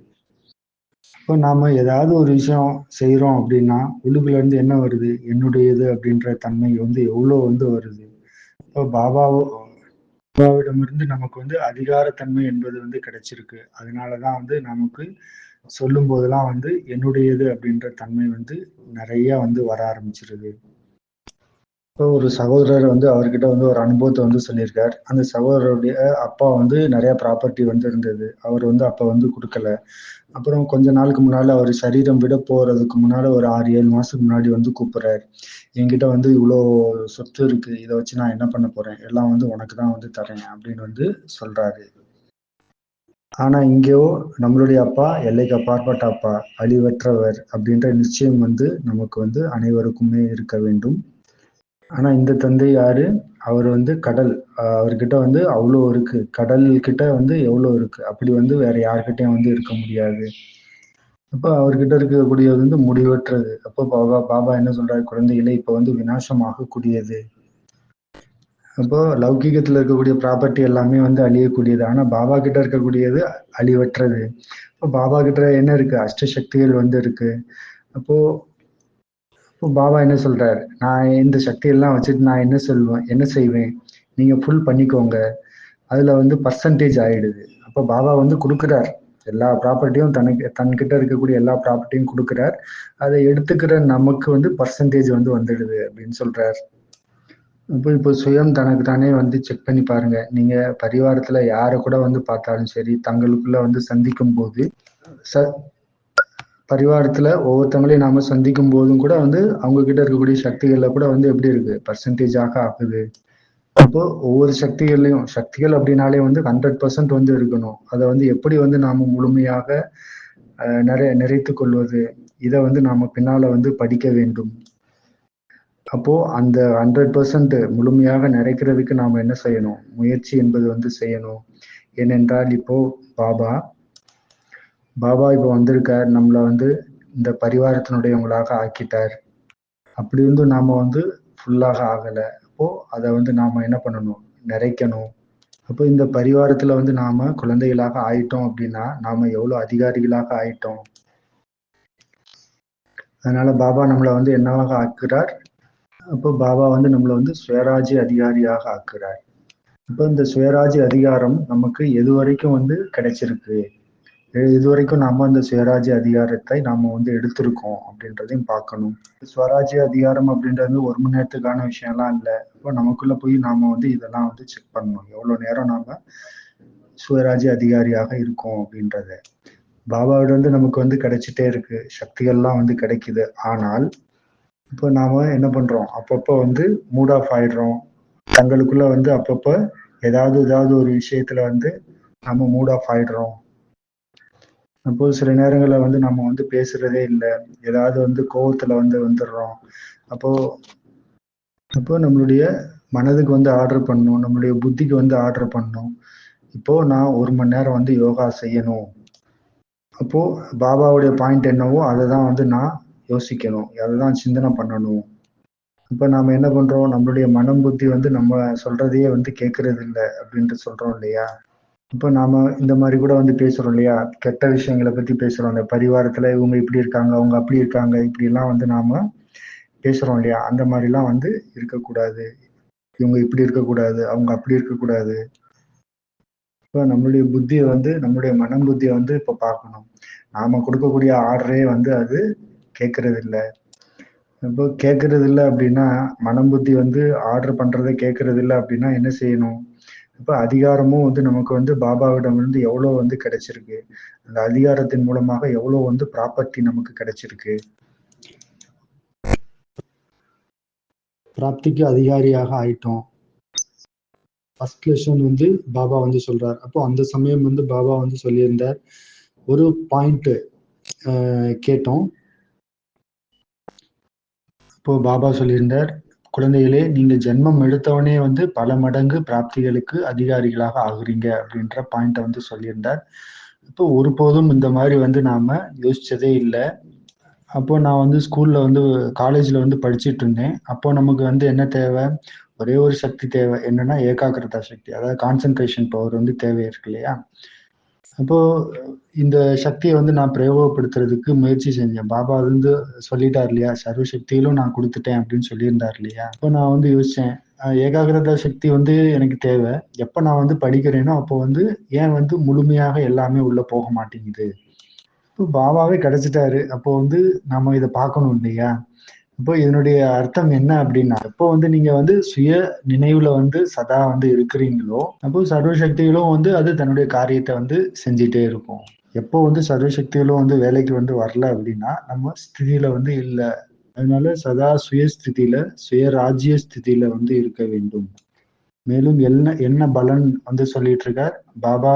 இப்போ நாம ஏதாவது ஒரு விஷயம் செய்றோம் அப்படின்னா உள்ளுக்குள்ள இருந்து என்ன வருது? என்னுடையது அப்படின்ற தன்மை வந்து எவ்வளோ வந்து வருது. இப்போ பாபாவிடமிருந்து நமக்கு வந்து அதிகாரத்தன்மை என்பது வந்து கிடைச்சிருக்கு. அதனாலதான் வந்து நமக்கு சொல்லும் போதெல்லாம் வந்து என்னுடையது அப்படின்ற தன்மை வந்து நிறைய வந்து வர ஆரம்பிச்சிருது. இப்போ ஒரு சகோதரர் வந்து அவர்கிட்ட வந்து ஒரு அனுபவத்தை வந்து சொல்லியிருக்கார். அந்த சகோதரருடைய அப்பா வந்து நிறைய ப்ராப்பர்ட்டி வந்து இருந்தது. அவர் வந்து அப்ப வந்து கொடுக்கல. அப்புறம் கொஞ்ச நாளுக்கு முன்னால அவர் சரீரம் விட போறதுக்கு முன்னால ஒரு 6, 7 மாசத்துக்கு முன்னாடி வந்து கூப்பிடுறாரு. என்கிட்ட வந்து இவ்வளோ சொத்து இருக்கு. இதை வச்சு நான் என்ன பண்ண போறேன்? எல்லாம் வந்து உனக்கு தான் வந்து தரேன் அப்படின்னு வந்து சொல்றாரு. ஆனா இங்கேயோ நம்மளுடைய அப்பா எல்லைக்கு அப்பாற்பட்ட அப்பா, அழிவற்றவர் அப்படின்ற நிச்சயம் வந்து நமக்கு வந்து அனைவருக்குமே இருக்க வேண்டும். ஆனா இந்த தந்தை யாரு? அவர் வந்து கடல். அவர்கிட்ட வந்து அவ்வளோ இருக்கு. கடல் கிட்ட வந்து எவ்வளோ இருக்கு. அப்படி வந்து வேற யார்கிட்டயும் வந்து இருக்க முடியாது. அப்ப அவர்கிட்ட இருக்கக்கூடியது வந்து முடிவற்றது. அப்போ பாபா என்ன சொல்றாரு? குழந்தைகளே, இப்ப வந்து விநாசமாகக்கூடியது. அப்போ லௌகீகத்துல இருக்கக்கூடிய ப்ராப்பர்ட்டி எல்லாமே வந்து அழியக்கூடியது. ஆனா பாபா கிட்ட இருக்கக்கூடியது அழிவற்றது. இப்போ பாபா கிட்ட என்ன இருக்கு? அஷ்ட சக்திகள் வந்து இருக்கு. அப்போ இப்போ பாபா என்ன சொல்றாரு, நான் இந்த சக்தியெல்லாம் வச்சுட்டு நான் என்ன செய்வேன்? நீங்க ஃபுல் பண்ணிக்கோங்க. அதுல வந்து பர்சன்டேஜ் ஆயிடுது. அப்ப பாபா வந்து குடுக்குறார். எல்லா ப்ராப்பர்ட்டியும் தன்கிட்ட இருக்கக்கூடிய எல்லா ப்ராப்பர்ட்டியும் குடுக்குறார். அதை எடுத்துக்கிற நமக்கு வந்து பர்சன்டேஜ் வந்து வந்துடுது அப்படின்னு சொல்றார். இப்போ சுயம் தனக்கு தானே வந்து செக் பண்ணி பாருங்க. நீங்க பரிவாரத்துல யார கூட வந்து பார்த்தாலும் சரி, தங்களுக்குள்ள வந்து சந்திக்கும் போது ச பரிவாரத்துல ஒவ்வொருத்தவங்களையும் நாம சந்திக்கும் போதும் கூட வந்து அவங்க கிட்ட இருக்கக்கூடிய சக்திகள்ல கூட வந்து எப்படி இருக்கு? பர்சன்டேஜாக ஆகுது. அப்போ ஒவ்வொரு சக்திகள் அப்படின்னாலே வந்து 100% வந்து இருக்கணும். அதை வந்து எப்படி வந்து நாம முழுமையாக நிறைத்துக் கொள்வது? இதை வந்து நாம பின்னால வந்து படிக்க வேண்டும். அப்போ அந்த 100% முழுமையாக நிறைக்கிறதுக்கு நாம என்ன செய்யணும்? முயற்சி என்பது வந்து செய்யணும். ஏனென்றால் இப்போ பாபா பாபா இப்போ வந்திருக்கார். நம்மள வந்து இந்த பரிவாரத்தினுடையவங்களாக ஆக்கிட்டார். அப்படி இருந்து நாம வந்து ஃபுல்லாக ஆகல. அப்போ அதை வந்து நாம என்ன பண்ணணும்? நிறைக்கணும். அப்போ இந்த பரிவாரத்துல வந்து நாம குழந்தைகளாக ஆயிட்டோம் அப்படின்னா நாம எவ்வளவு அதிகாரிகளாக ஆயிட்டோம். அதனால பாபா நம்மளை வந்து என்னவாக ஆக்குறார்? அப்போ பாபா வந்து நம்மளை வந்து சுயராஜ்ய அதிகாரியாக ஆக்குறார். இப்போ இந்த சுயராஜ்ய அதிகாரம் நமக்கு எது வரைக்கும் வந்து கிடைச்சிருக்கு? இதுவரைக்கும் நாம இந்த சுயராஜ்ய அதிகாரத்தை நாம வந்து எடுத்திருக்கோம் அப்படின்றதையும் பார்க்கணும். சுவராஜ்ய அதிகாரம் அப்படின்றது ஒரு மணி நேரத்துக்கான விஷயம்லாம் இல்லை. இப்போ நமக்குள்ள போய் நாம வந்து இதெல்லாம் வந்து செக் பண்ணணும். எவ்வளவு நேரம் நாம சுயராஜ்ய அதிகாரியாக இருக்கோம் அப்படின்றத. பாபாவிட வந்து நமக்கு வந்து கிடைச்சிட்டே இருக்கு. சக்திகள்லாம் வந்து கிடைக்குது. ஆனால் இப்போ நாம என்ன பண்றோம்? அப்பப்போ வந்து மூட் ஆஃப் ஆயிடுறோம். தங்களுக்குள்ள வந்து அப்பப்போ ஏதாவது ஒரு விஷயத்துல வந்து நம்ம மூட் ஆஃப் ஆயிடுறோம். அப்போ சில நேரங்கள்ல வந்து நம்ம வந்து பேசுறதே இல்லை. ஏதாவது வந்து கோவத்துல வந்து வந்துடுறோம். அப்போ அப்போ நம்மளுடைய மனதுக்கு வந்து ஆர்டர் பண்ணணும். நம்மளுடைய புத்திக்கு வந்து ஆர்டர் பண்ணணும். இப்போ நான் 1 மணி நேரம் வந்து யோகா செய்யணும். அப்போ பாபாவுடைய பாயிண்ட் என்னவோ அதை தான் வந்து நான் யோசிக்கணும். அதை தான் சிந்தனை பண்ணணும். இப்ப நாம என்ன பண்றோம்? நம்மளுடைய மனம் புத்தி வந்து நம்ம சொல்றதையே வந்து கேட்கறது இல்லை அப்படின்ட்டு சொல்றோம் இல்லையா? இப்ப நாம இந்த மாதிரி கூட வந்து பேசுறோம் இல்லையா? கெட்ட விஷயங்களை பத்தி பேசுறோம். அந்த பரிவாரத்துல இவங்க இப்படி இருக்காங்க, அவங்க அப்படி இருக்காங்க, இப்படி எல்லாம் வந்து நாம பேசுறோம் இல்லையா? அந்த மாதிரி எல்லாம் வந்து இருக்கக்கூடாது. இவங்க இப்படி இருக்கக்கூடாது, அவங்க அப்படி இருக்கக்கூடாது. இப்ப நம்மளுடைய புத்தியை வந்து நம்மளுடைய மனம் புத்தியை வந்து இப்ப பார்க்கணும். நாம கொடுக்கக்கூடிய ஆர்டரே வந்து அது கேட்கறது இல்லை. இப்போ கேட்கறது இல்லை அப்படின்னா மனம் புத்தி வந்து ஆர்டர் பண்றதை கேட்கறது இல்லை அப்படின்னா என்ன செய்யணும்? இப்ப அதிகாரமும் வந்து நமக்கு வந்து பாபாவிடம் இருந்து எவ்வளவு வந்து கிடைச்சிருக்கு? அந்த அதிகாரத்தின் மூலமாக எவ்வளவு வந்து ப்ராப்பர்ட்டி நமக்கு கிடைச்சிருக்கு? பிராப்திக்கு அதிகாரியாக ஆயிட்டோம். ஃபர்ஸ்ட் லெசன் வந்து பாபா வந்து சொல்றார். அப்போ அந்த சமயம் வந்து பாபா வந்து சொல்லியிருந்தார். ஒரு பாயிண்ட் கேட்டோம். இப்போ பாபா சொல்லியிருந்தார், குழந்தைகளே, நீங்க ஜென்மம் எடுத்தவனே வந்து பல மடங்கு பிராப்திகளுக்கு அதிகாரிகளாக ஆகுறீங்க அப்படின்ற பாயிண்ட வந்து சொல்லியிருந்தார். இப்போ ஒருபோதும் இந்த மாதிரி வந்து நாம யோசிச்சதே இல்லை. அப்போ நான் வந்து ஸ்கூல்ல வந்து காலேஜ்ல வந்து படிச்சுட்டு இருந்தேன். அப்போ நமக்கு வந்து என்ன தேவை? ஒரே ஒரு சக்தி தேவை. என்னன்னா ஏகாகிரதா சக்தி. அதாவது கான்சென்ட்ரேஷன் பவர் வந்து தேவை இருக்கு இல்லையா? அப்போ இந்த சக்தியை வந்து நான் பிரயோகப்படுத்துறதுக்கு முயற்சி செஞ்சேன். பாபா வந்து சொல்லிட்டார் இல்லையா? சர்வ சக்திகளும் நான் கொடுத்துட்டேன் அப்படின்னு சொல்லியிருந்தார் இல்லையா? அப்போ நான் வந்து யோசிச்சேன். ஏகாகிரதா சக்தி வந்து எனக்கு தேவை. எப்ப நான் வந்து படிக்கிறேனோ அப்போ வந்து ஏன் வந்து முழுமையாக எல்லாமே உள்ள போக மாட்டேங்குது? இப்போ பாபாவே கிடைச்சிட்டாரு. அப்போ வந்து நாம இதை பார்க்கணும் இல்லையா? இப்போ இதனுடைய அர்த்தம் என்ன அப்படின்னா, எப்போ வந்து நீங்க வந்து சுய நினைவுல வந்து சதா வந்து இருக்கிறீங்களோ, அப்போ சர்வ சக்திகளும் வந்து அது தன்னுடைய காரியத்தை வந்து செஞ்சுட்டே இருக்கும். எப்போ வந்து சர்வ சக்திகளும் வந்து வேலைக்கு வந்து வரல அப்படின்னா, நம்ம ஸ்திதியில வந்து இல்ல. அதனால சதா சுயஸ்திதியில, சுயராஜ்ய ஸ்திதியில வந்து இருக்க வேண்டும். மேலும் என்ன என்ன பலன் வந்து சொல்லிட்டு இருக்கார் பாபா?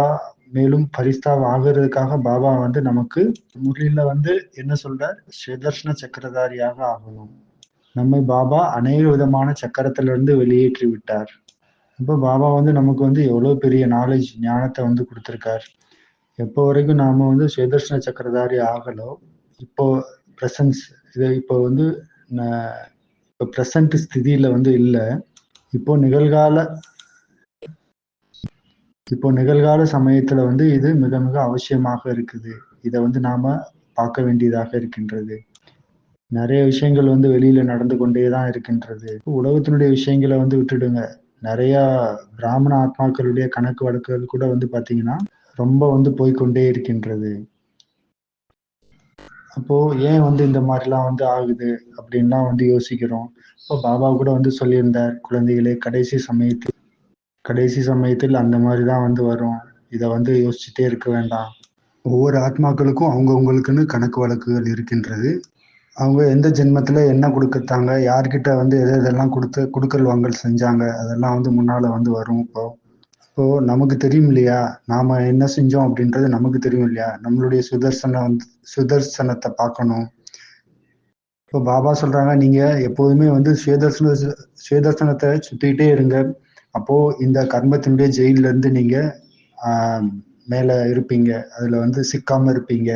மேலும் பரிஸ்தா ஆகிறதுக்காக பாபா வந்து நமக்கு முரளியில வந்து என்ன சொல்றார்? சுதர்ஷன சக்கரதாரியாக ஆகணும். நம்மை பாபா அநேக விதமான சக்கரத்திலிருந்து வெளியேற்றி விட்டார். இப்போ பாபா வந்து நமக்கு வந்து எவ்வளவு பெரிய நாலேஜ், ஞானத்தை வந்து கொடுத்திருக்கார். எப்போ வரைக்கும் நாம வந்து சுதர்ஷன சக்கரதாரி ஆகலோ, இப்போ பிரசன்ஸ் இது இப்போ வந்து இப்போ பிரசன்ட் ஸ்திதியில வந்து இல்லை. இப்போ நிகழ்கால இப்போ நிகழ்கால சமயத்துல வந்து இது மிக மிக அவசியமாக இருக்குது. இதை வந்து நாம பார்க்க வேண்டியதாக இருக்கின்றது. நிறைய விஷயங்கள் வந்து வெளியில நடந்து கொண்டே தான் இருக்கின்றது. உலகத்தினுடைய விஷயங்கள வந்து விட்டுடுங்க. நெறையா பிராமண ஆத்மாக்களுடைய கணக்கு வழக்குகள் கூட வந்து பார்த்தீங்கன்னா, ரொம்ப வந்து போய்க்கொண்டே இருக்கின்றது. அப்போ ஏன் வந்து இந்த மாரிலாம் வந்து ஆகுது? அப்டின்லாம் வந்து யோசிக்கிறோம். இப்போ பாபா கூட வந்து சொல்லியிருந்தார், குழந்தைகளே கடைசி சமயத்தில் அந்த மாரி தான் வந்து வரும். இத வந்து யோசிச்சுட்டே இருக்க வேண்டாம். ஒவ்வொரு ஆத்மாக்களுக்கும் அவங்கவங்களுக்குன்னு கணக்கு வழக்குகள் இருக்கின்றது. அவங்க எந்த ஜென்மத்தில என்ன குடுத்தாங்க, யார்கிட்ட வந்து எதெல்லாம் குடுக்கல் வாங்கல் செஞ்சாங்க, அதெல்லாம் வந்து முன்னால வந்து வரும் இப்போ. இப்போ நமக்கு தெரியும் இல்லையா? நாம என்ன செஞ்சோம் அப்படின்றது நமக்கு தெரியும் இல்லையா? நம்மளுடைய சுதர்சனத்த பார்க்கணும். இப்போ பாபா சொல்றாங்க, நீங்க எப்போதுமே வந்து சுயதர்சனத்த சுத்திக்கிட்டே இருங்க. அப்போ இந்த கர்மத்தினுடைய ஜெயில்ல இருந்து நீங்க ஆ மேல இருப்பீங்க. அதுல வந்து சிக்காம இருப்பீங்க.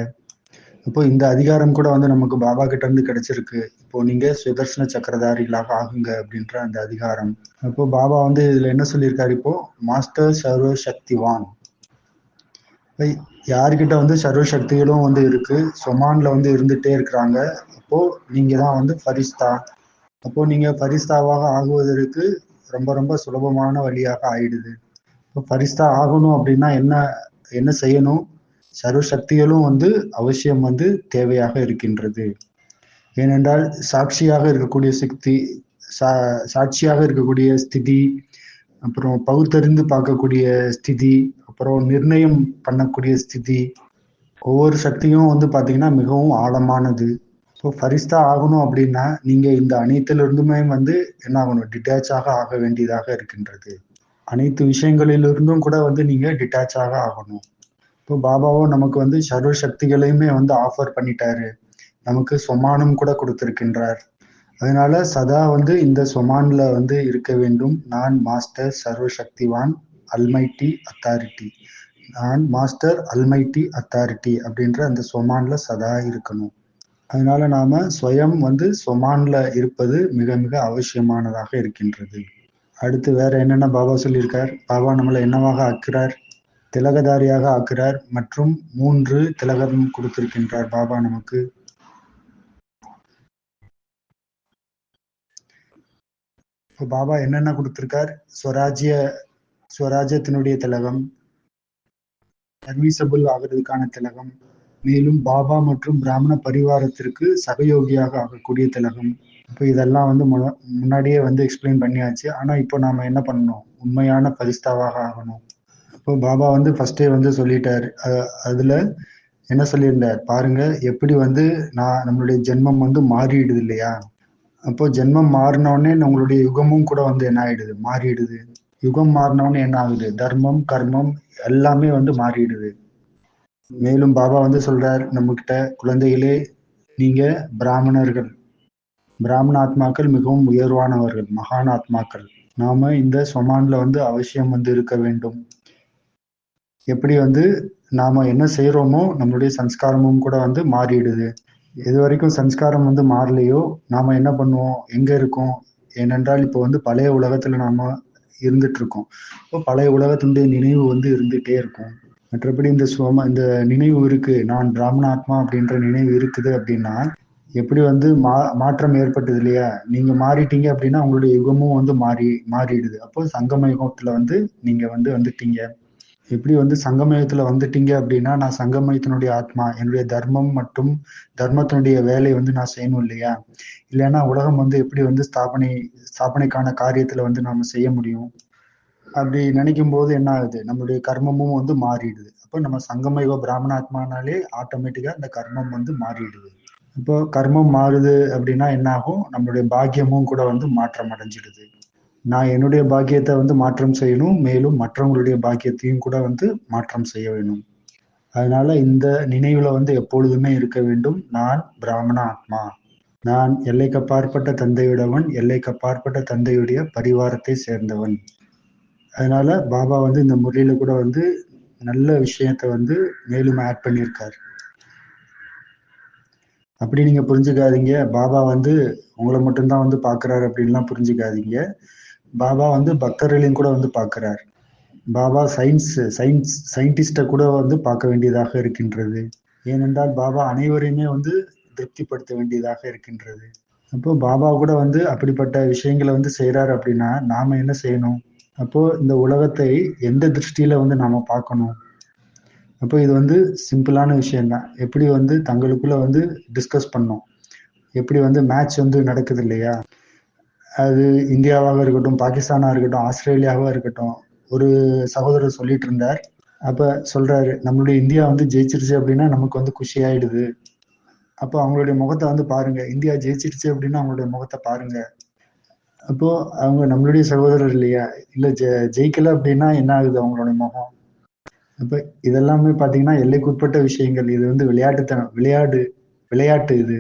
இப்போ இந்த அதிகாரம் கூட வந்து நமக்கு பாபா கிட்ட இருந்து கிடைச்சிருக்கு. இப்போ நீங்க சுதர்சன சக்கரதாரிகளாக ஆகுங்க அப்படின்ற அந்த அதிகாரம். அப்போ பாபா வந்து இதுல என்ன சொல்லியிருக்காரு இப்போ, மாஸ்டர் சர்வ சக்திவான். இப்ப யார்கிட்ட வந்து சர்வ சக்திகளும் வந்து இருக்கு, சொமான்ல வந்து இருந்துட்டே இருக்கிறாங்க. அப்போ நீங்க தான் வந்து ஃபரிஸ்தா. அப்போ நீங்க ஃபரிஸ்தாவாக ஆகுவதற்கு ரொம்ப ரொம்ப சுலபமான வழியாக ஆயிடுது. இப்போ ஃபரிஸ்தா ஆகணும் அப்படின்னா என்ன என்ன செய்யணும்? சர்வ சக்திகளும் வந்து அவசியம் வந்து தேவையாக இருக்கின்றது. ஏனென்றால் சாட்சியாக இருக்கக்கூடிய சக்தி, சாட்சியாக இருக்கக்கூடிய ஸ்திதி, அப்புறம் பகுத்தறிந்து பார்க்கக்கூடிய ஸ்திதி, அப்புறம் நிர்ணயம் பண்ணக்கூடிய ஸ்திதி, ஒவ்வொரு சக்தியும் வந்து பார்த்தீங்கன்னா மிகவும் ஆழமானது. இப்போ ஃபரிஸ்தா ஆகணும் அப்படின்னா, நீங்க இந்த அனைத்திலிருந்துமே வந்து என்ன ஆகணும்? டிட்டாச் ஆக வேண்டியதாக இருக்கின்றது. அனைத்து விஷயங்களிலிருந்தும் கூட வந்து நீங்க டிட்டாச் ஆகணும். இப்போ பாபாவும் நமக்கு வந்து சர்வ சக்திகளையுமே வந்து ஆஃபர் பண்ணிட்டாரு. நமக்கு சொமானம் கூட கொடுத்திருக்கின்றார். அதனால சதா வந்து இந்த சொமான்ல வந்து இருக்க வேண்டும். நான் மாஸ்டர் சர்வ சக்திவான் அல்மைட்டி அத்தாரிட்டி. நான் மாஸ்டர் அல்மைட்டி அத்தாரிட்டி அப்படின்ற அந்த சொமான்ல சதா இருக்கணும். அதனால நாம ஸ்வயம் வந்து சொமான்ல இருப்பது மிக மிக அவசியமானதாக இருக்கின்றது. அடுத்து வேற என்னென்ன பாபா சொல்லியிருக்கார்? பாபா நம்மளை என்னவாக ஆக்குறார்? திலகதாரியாக ஆக்குறார் மற்றும் 3 திலகம் கொடுத்திருக்கின்றார் பாபா நமக்கு. இப்போ பாபா என்னென்ன கொடுத்திருக்கார்? ஸ்வராஜ்யத்தினுடைய திலகம், சர்வீசபிள் ஆகிறதுக்கான திலகம், மேலும் பாபா மற்றும் பிராமண பரிவாரத்திற்கு சகயோகியாக ஆகக்கூடிய திலகம். இப்போ இதெல்லாம் வந்து முன்னாடியே வந்து எக்ஸ்பிளைன் பண்ணியாச்சு. ஆனா இப்போ நாம என்ன பண்ணணும்? உண்மையான பரிஸ்தாவாக ஆகணும். இப்போ பாபா வந்து ஃபர்ஸ்டே வந்து சொல்லிட்டார். அதுல என்ன சொல்லியிருந்தார்? பாருங்க எப்படி வந்து நம்மளுடைய ஜென்மம் வந்து மாறிடுது இல்லையா? அப்போ ஜென்மம் மாறினோடனே நம்மளுடைய யுகமும் கூட வந்து என்ன ஆயிடுது? மாறிடுது. யுகம் மாறினோடனே என்ன ஆகுது? தர்மம், கர்மம் எல்லாமே வந்து மாறிடுது. மேலும் பாபா வந்து சொல்றார் நம்மகிட்ட, குழந்தைகளே நீங்க பிராமணர்கள். பிராமண ஆத்மாக்கள் மிகவும் உயர்வானவர்கள், மகான் ஆத்மாக்கள். நாம இந்த சொமான்ல வந்து அவசியம் வந்து இருக்க வேண்டும். எப்படி வந்து நாம என்ன செய்றோமோ நம்மளுடைய சன்ஸ்காரமும் கூட வந்து மாறிடுது. எது வரைக்கும் சன்ஸ்காரம் வந்து மாறலையோ, நாம என்ன பண்ணுவோம்? எங்க இருக்கோம்? ஏனென்றால் இப்போ வந்து பழைய உலகத்துல நாம இருந்துட்டு இருக்கோம். இப்போ பழைய உலகத்தினுடைய நினைவு வந்து இருந்துட்டே இருக்கும். மற்றபடி இந்த நினைவு இருக்கு. நான் பிராமண ஆத்மா அப்படின்ற நினைவு இருக்குது அப்படின்னா, எப்படி வந்து மாற்றம் ஏற்பட்டது இல்லையா? நீங்க மாறிட்டீங்க அப்படின்னா, உங்களுடைய யுகமும் வந்து மாறிடுது. அப்போ சங்கம யுகத்துல வந்து நீங்க வந்து வந்துட்டீங்க. எப்படி வந்து சங்கமயுகத்துல வந்துட்டீங்க அப்படின்னா, நான் சங்கமயுகத்தினுடைய ஆத்மா. என்னுடைய தர்மம் மற்றும் தர்மத்தினுடைய வேலைய வந்து நான் செய்யணும் இல்லையா? இல்லன்னா உலகம் வந்து எப்படி வந்து ஸ்தாபனைக்கான காரியத்துல வந்து நாம செய்ய முடியும்? அப்படி நினைக்கும்போது என்ன ஆகுது? நம்மளுடைய கர்மமும் வந்து மாறிடுது. அப்ப நம்ம சங்கமயுக பிராமண ஆத்மானாலே ஆட்டோமேட்டிக்கா இந்த கர்மம் வந்து மாறிடுது. இப்போ கர்மம் மாறுது அப்படின்னா என்ன ஆகும்? நம்மளுடைய பாக்கியமும் கூட வந்து மாற்றம் அடைஞ்சிடுது. நான் என்னுடைய பாக்கியத்தை வந்து மாற்றம் செய்யணும். மேலும் மற்றவங்களுடைய பாக்கியத்தையும் கூட வந்து மாற்றம் செய்ய வேணும். அதனால இந்த நினைவுல வந்து எப்பொழுதுமே இருக்க வேண்டும். நான் பிராமண ஆத்மா. நான் எல்லைக்கப்பாற்பட்ட தந்தையுடையவன். எல்லைக்கப்பாற்பட்ட தந்தையுடைய பரிவாரத்தை சேர்ந்தவன். அதனால பாபா வந்து இந்த முறையில கூட வந்து நல்ல விஷயத்த வந்து மேலும் ஆட் பண்ணியிருக்காரு. அப்படி நீங்க புரிஞ்சுக்காதீங்க. பாபா வந்து உங்கள மட்டும் தான் வந்து பார்க்குறாரு அப்படின்லாம் புரிஞ்சுக்காதீங்க. பாபா வந்து பக்தர்களையும் கூட வந்து பார்க்கிறார். பாபா சயின்டிஸ்ட கூட வந்து பார்க்க வேண்டியதாக இருக்கின்றது. ஏனென்றால் பாபா அனைவரையுமே வந்து திருப்திப்படுத்த வேண்டியதாக இருக்கின்றது. அப்போ பாபா கூட வந்து அப்படிப்பட்ட விஷயங்களை வந்து செய்றாரு அப்படின்னா நாம என்ன செய்யணும்? அப்போ இந்த உலகத்தை எந்த திருஷ்டியில வந்து நாம பார்க்கணும்? அப்போ இது வந்து சிம்பிளான விஷயம் தான். எப்படி வந்து தங்களுக்குள்ள வந்து டிஸ்கஸ் பண்ணோம். எப்படி வந்து மேட்ச் வந்து நடக்குது இல்லையா? அது இந்தியாவாக இருக்கட்டும், பாகிஸ்தானா இருக்கட்டும், ஆஸ்திரேலியாவா இருக்கட்டும். ஒரு சகோதரர் சொல்லிட்டு இருந்தார். அப்ப சொல்றாரு, நம்மளுடைய இந்தியா வந்து ஜெயிச்சிருச்சு அப்படின்னா நமக்கு வந்து குஷி ஆயிடுது. அப்போ அவங்களுடைய முகத்தை வந்து பாருங்க. இந்தியா ஜெயிச்சிருச்சு அப்படின்னா அவங்களுடைய முகத்தை பாருங்க. அப்போ அவங்க நம்மளுடைய சகோதரர் இல்லையா? இல்ல ஜெயிக்கல அப்படின்னா என்ன ஆகுது அவங்களோட முகம்? அப்ப இதெல்லாமே பாத்தீங்கன்னா எல்லைக்குட்பட்ட விஷயங்கள். இது வந்து விளையாட்டு இது.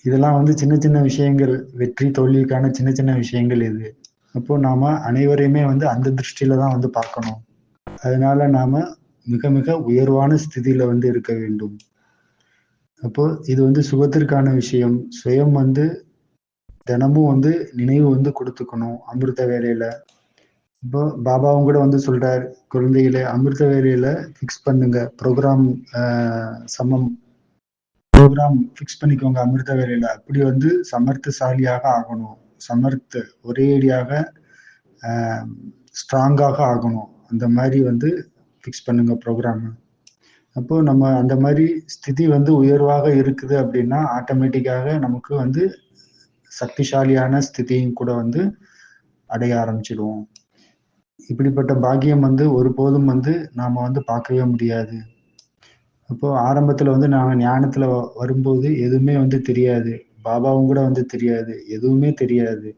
இதெல்லாம் வந்து சின்ன சின்ன விஷயங்கள். வெற்றி தோல்விக்கான சின்ன சின்ன விஷயங்கள் இது. அப்போ நாம அனைவரையுமே வந்து அந்த திருஷ்டியில தான் வந்து பார்க்கணும். அதனால நாம மிக மிக உயர்வான ஸ்திதியில வந்து இருக்க வேண்டும். அப்போ இது வந்து சுகத்திற்கான விஷயம். சுயம் வந்து தினமும் வந்து நினைவு வந்து கொடுத்துக்கணும் அமிர்த வேலையில. இப்போ பாபாவும் கூட வந்து சொல்றார், குழந்தைகளே அமிர்த வேலையில ஃபிக்ஸ் பண்ணுங்க. சமம் ப்ரோக்ராம் ஃபிக்ஸ் பண்ணிக்கோங்க அமிர்த வேலையில. அப்படி வந்து சமர்த்தசாலியாக ஆகணும். ஒரேடியாக ஸ்ட்ராங்காக ஆகணும். அந்த மாதிரி வந்து ஃபிக்ஸ் பண்ணுங்க ப்ரோக்ராம். அப்போ நம்ம அந்த மாதிரி ஸ்திதி வந்து உயர்வாக இருக்குது அப்படின்னா ஆட்டோமேட்டிக்காக நமக்கு வந்து சக்திசாலியான ஸ்திதியும் கூட வந்து அடைய ஆரம்பிச்சிடுவோம். இப்படிப்பட்ட பாக்கியம் வந்து ஒருபோதும் வந்து நாம வந்து பார்க்கவே முடியாது. அப்போ ஆரம்பத்துல வந்து நாங்க ஞானத்துல வரும்போது எதுவுமே வந்து தெரியாது. பாபாவும் கூட வந்து தெரியாது. எதுவுமே தெரியாது.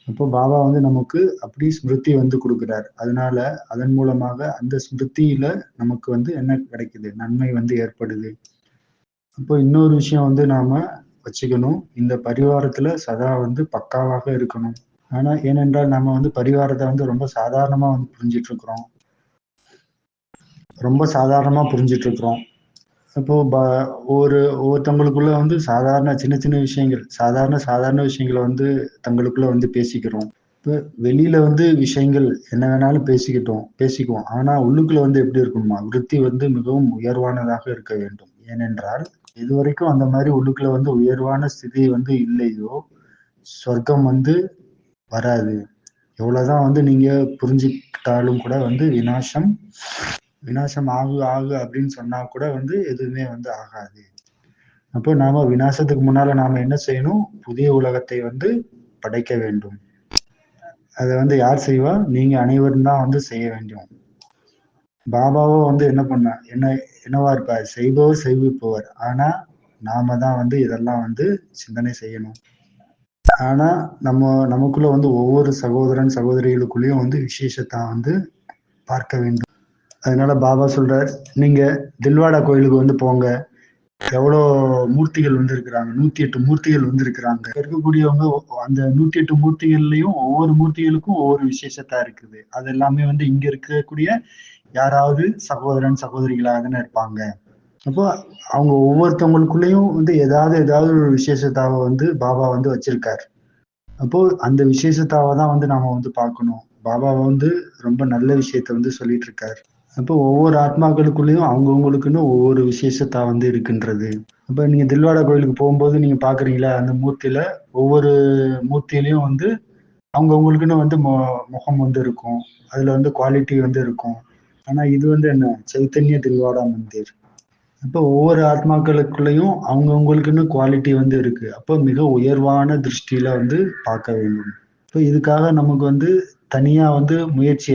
அப்போ பாபா வந்து நமக்கு அப்படி ஸ்மிருதி வந்து கொடுக்கிறார். அதனால அதன் மூலமாக அந்த ஸ்மிருதியில நமக்கு வந்து என்ன கிடைக்குது? நன்மை வந்து ஏற்படுது. அப்போ இன்னொரு விஷயம் வந்து நாம வச்சுக்கணும். இந்த பரிவாரத்துல சதா வந்து பக்காவாக இருக்கணும். ஆனா ஏனென்றால் நம்ம வந்து பரிவாரத்தை வந்து ரொம்ப சாதாரணமா வந்து புரிஞ்சிட்டு இருக்கிறோம். ரொம்ப சாதாரணமா புரிஞ்சிட்டு இருக்கிறோம். அப்போ ஒவ்வொருத்தவங்களுக்குள்ள வந்து சாதாரண சின்ன சின்ன விஷயங்கள், சாதாரண விஷயங்களை வந்து தங்களுக்குள்ள வந்து பேசிக்கிறோம். இப்ப வெளியில வந்து விஷயங்கள் என்ன வேணாலும் பேசிக்குவோம். ஆனா உள்ளுக்குள்ள வந்து எப்படி இருக்கணுமா? விருத்தி வந்து மிகவும் உயர்வானதாக இருக்க வேண்டும். ஏனென்றால் இதுவரைக்கும் அந்த மாதிரி உள்ளுக்குள்ள வந்து உயர்வான ஸ்திதி வந்து இல்லையோ, சொர்க்கம் வந்து வராது. எவ்வளவுதான் வந்து நீங்க புரிஞ்சுக்கிட்டாலும் கூட வந்து விநாசம் ஆகு ஆகு அப்படின்னு சொன்னா கூட வந்து எதுவுமே வந்து ஆகாது. அப்போ நாம விநாசத்துக்கு முன்னால நாம என்ன செய்யணும்? புதிய உலகத்தை வந்து படைக்க வேண்டும். அதை வந்து யார் செய்வா? நீங்க அனைவரும் தான் வந்து செய்ய வேண்டும். பாபாவோ வந்து என்னவா இருப்பார்? செய்பவர் செய்விப்பவர். ஆனா நாம தான் வந்து இதெல்லாம் வந்து சிந்தனை செய்யணும். ஆனா நமக்குள்ள வந்து ஒவ்வொரு சகோதரன் சகோதரிகளுக்குள்ளேயும் வந்து விசேஷத்தை வந்து பார்க்க வேண்டும். அதனால பாபா சொல்றார், நீங்க தில்வாடா கோயிலுக்கு வந்து போங்க. எவ்வளோ மூர்த்திகள் வந்து இருக்கிறாங்க. 108 மூர்த்திகள் வந்து இருக்கிறாங்க. இருக்கக்கூடியவங்க அந்த 108 மூர்த்திகள்லயும் ஒவ்வொரு மூர்த்திகளுக்கும் ஒவ்வொரு விசேஷத்தா இருக்குது. அது எல்லாமே வந்து இங்க இருக்கக்கூடிய யாராவது சகோதரன் சகோதரிகளாக தானே இருப்பாங்க. அப்போ அவங்க ஒவ்வொருத்தவங்களுக்குள்ளேயும் வந்து ஏதாவது ஒரு விசேஷத்தாவை வந்து பாபா வந்து வச்சிருக்காரு. அப்போ அந்த விசேஷத்தாவை தான் வந்து நாம வந்து பார்க்கணும். பாபா வந்து ரொம்ப நல்ல விஷயத்த வந்து சொல்லிட்டு இருக்காரு. அப்போ ஒவ்வொரு ஆத்மாக்களுக்குள்ளேயும் அவங்கவுங்களுக்குன்னு ஒவ்வொரு விசேஷத்தா வந்து இருக்கின்றது. அப்ப நீங்க தில்வாடா கோயிலுக்கு போகும்போது நீங்க பாக்குறீங்களா, அந்த மூர்த்தியில ஒவ்வொரு மூர்த்தியிலையும் வந்து அவங்கவுங்களுக்குன்னு வந்து முகம் வந்து இருக்கும். அதுல வந்து குவாலிட்டி வந்து இருக்கும். ஆனா இது வந்து என்ன? சைத்தன்ய தில்வாடா மந்திர். அப்போ ஒவ்வொரு ஆத்மாக்களுக்குள்ளேயும் அவங்கவுங்களுக்குன்னு குவாலிட்டி வந்து இருக்கு. அப்போ மிக உயர்வான திருஷ்டியில வந்து பார்க்க வேண்டும். இப்போ இதுக்காக நமக்கு வந்து தனியா வந்து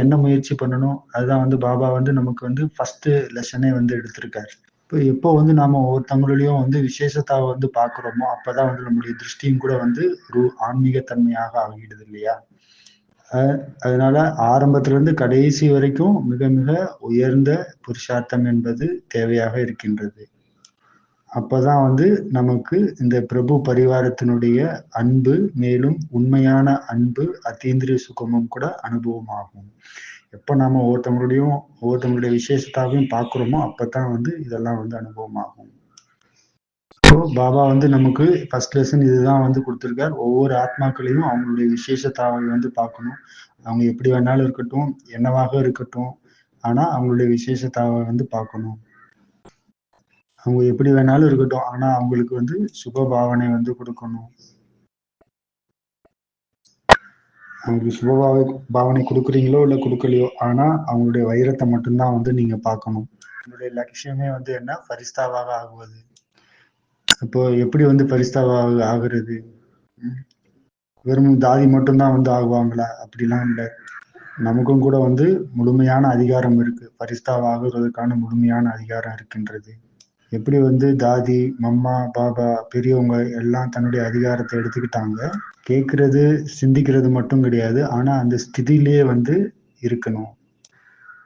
என்ன முயற்சி பண்ணணும்? அதுதான் வந்து பாபா வந்து நமக்கு வந்து ஃபர்ஸ்ட் லெசனே வந்து எடுத்திருக்காரு. இப்போ எப்போ வந்து நாம ஒவ்வொருத்தவங்களையும் வந்து விசேஷத்தாவை வந்து பார்க்குறோமோ, அப்பதான் வந்து நம்முடைய திருஷ்டியும் கூட வந்து ஒரு ஆன்மீக தன்மையாக ஆகிடுது இல்லையா? அதனால ஆரம்பத்துல இருந்து கடைசி வரைக்கும் மிக மிக உயர்ந்த புருஷார்த்தம் என்பது தேவையாக இருக்கின்றது. அப்பதான் வந்து நமக்கு இந்த பிரபு பரிவாரத்தினுடைய அன்பு, மேலும் உண்மையான அன்பு, அத்தீந்திரிய சுகமும் கூட அனுபவமாகும். எப்ப நாம ஒவ்வொருத்தவங்களுடைய விசேஷத்தாவையும் பார்க்கிறோமோ, அப்பதான் வந்து இதெல்லாம் வந்து அனுபவமாகும். பாபா வந்து நமக்கு ஃபர்ஸ்ட் லெசன் இதுதான் வந்து கொடுத்திருக்கார். ஒவ்வொரு ஆத்மாக்களையும் அவங்களுடைய விசேஷத்தாவை வந்து பார்க்கணும். அவங்க எப்படி வேணாலும் இருக்கட்டும், என்னவாக இருக்கட்டும். ஆனா அவங்களுடைய விசேஷத்தாவை வந்து பார்க்கணும். அவங்க எப்படி வேணாலும் இருக்கட்டும். ஆனா அவங்களுக்கு வந்து சுப பாவனை வந்து குடுக்கணும். அவங்களுக்கு பாவனை குடுக்குறீங்களோ, இல்ல குடுக்கலையோ, ஆனா அவங்களுடைய வைரத்த மட்டும் தான் வந்து நீங்க பார்க்கணும். உங்களுடைய லட்சியமே வந்து என்ன? ஃபரிஸ்தாவாக ஆகுவது. அப்போ எப்படி வந்து ஃபரிஸ்தாவாக ஆகுறது? ம். வெறும் தாதி மட்டும் தான் வந்து ஆகுவாங்களா? அப்படிலாம் இல்ல. நமக்கும் கூட வந்து முழுமையான அதிகாரம் இருக்கு. ஃபரிஸ்தாவா ஆகுறதுக்கான முழுமையான அதிகாரம் இருக்கின்றது. எப்படி வந்து தாதி, மம்மா, பாபா, பெரியவங்க எல்லாம் தன்னுடைய அதிகாரத்த எடுத்துக்கிட்டாங்க. கேட்கிறது, சிந்திக்கிறது மட்டும் கிடையாது. ஆனா அந்த ஸ்திதியிலேயே வந்து இருக்கணும்.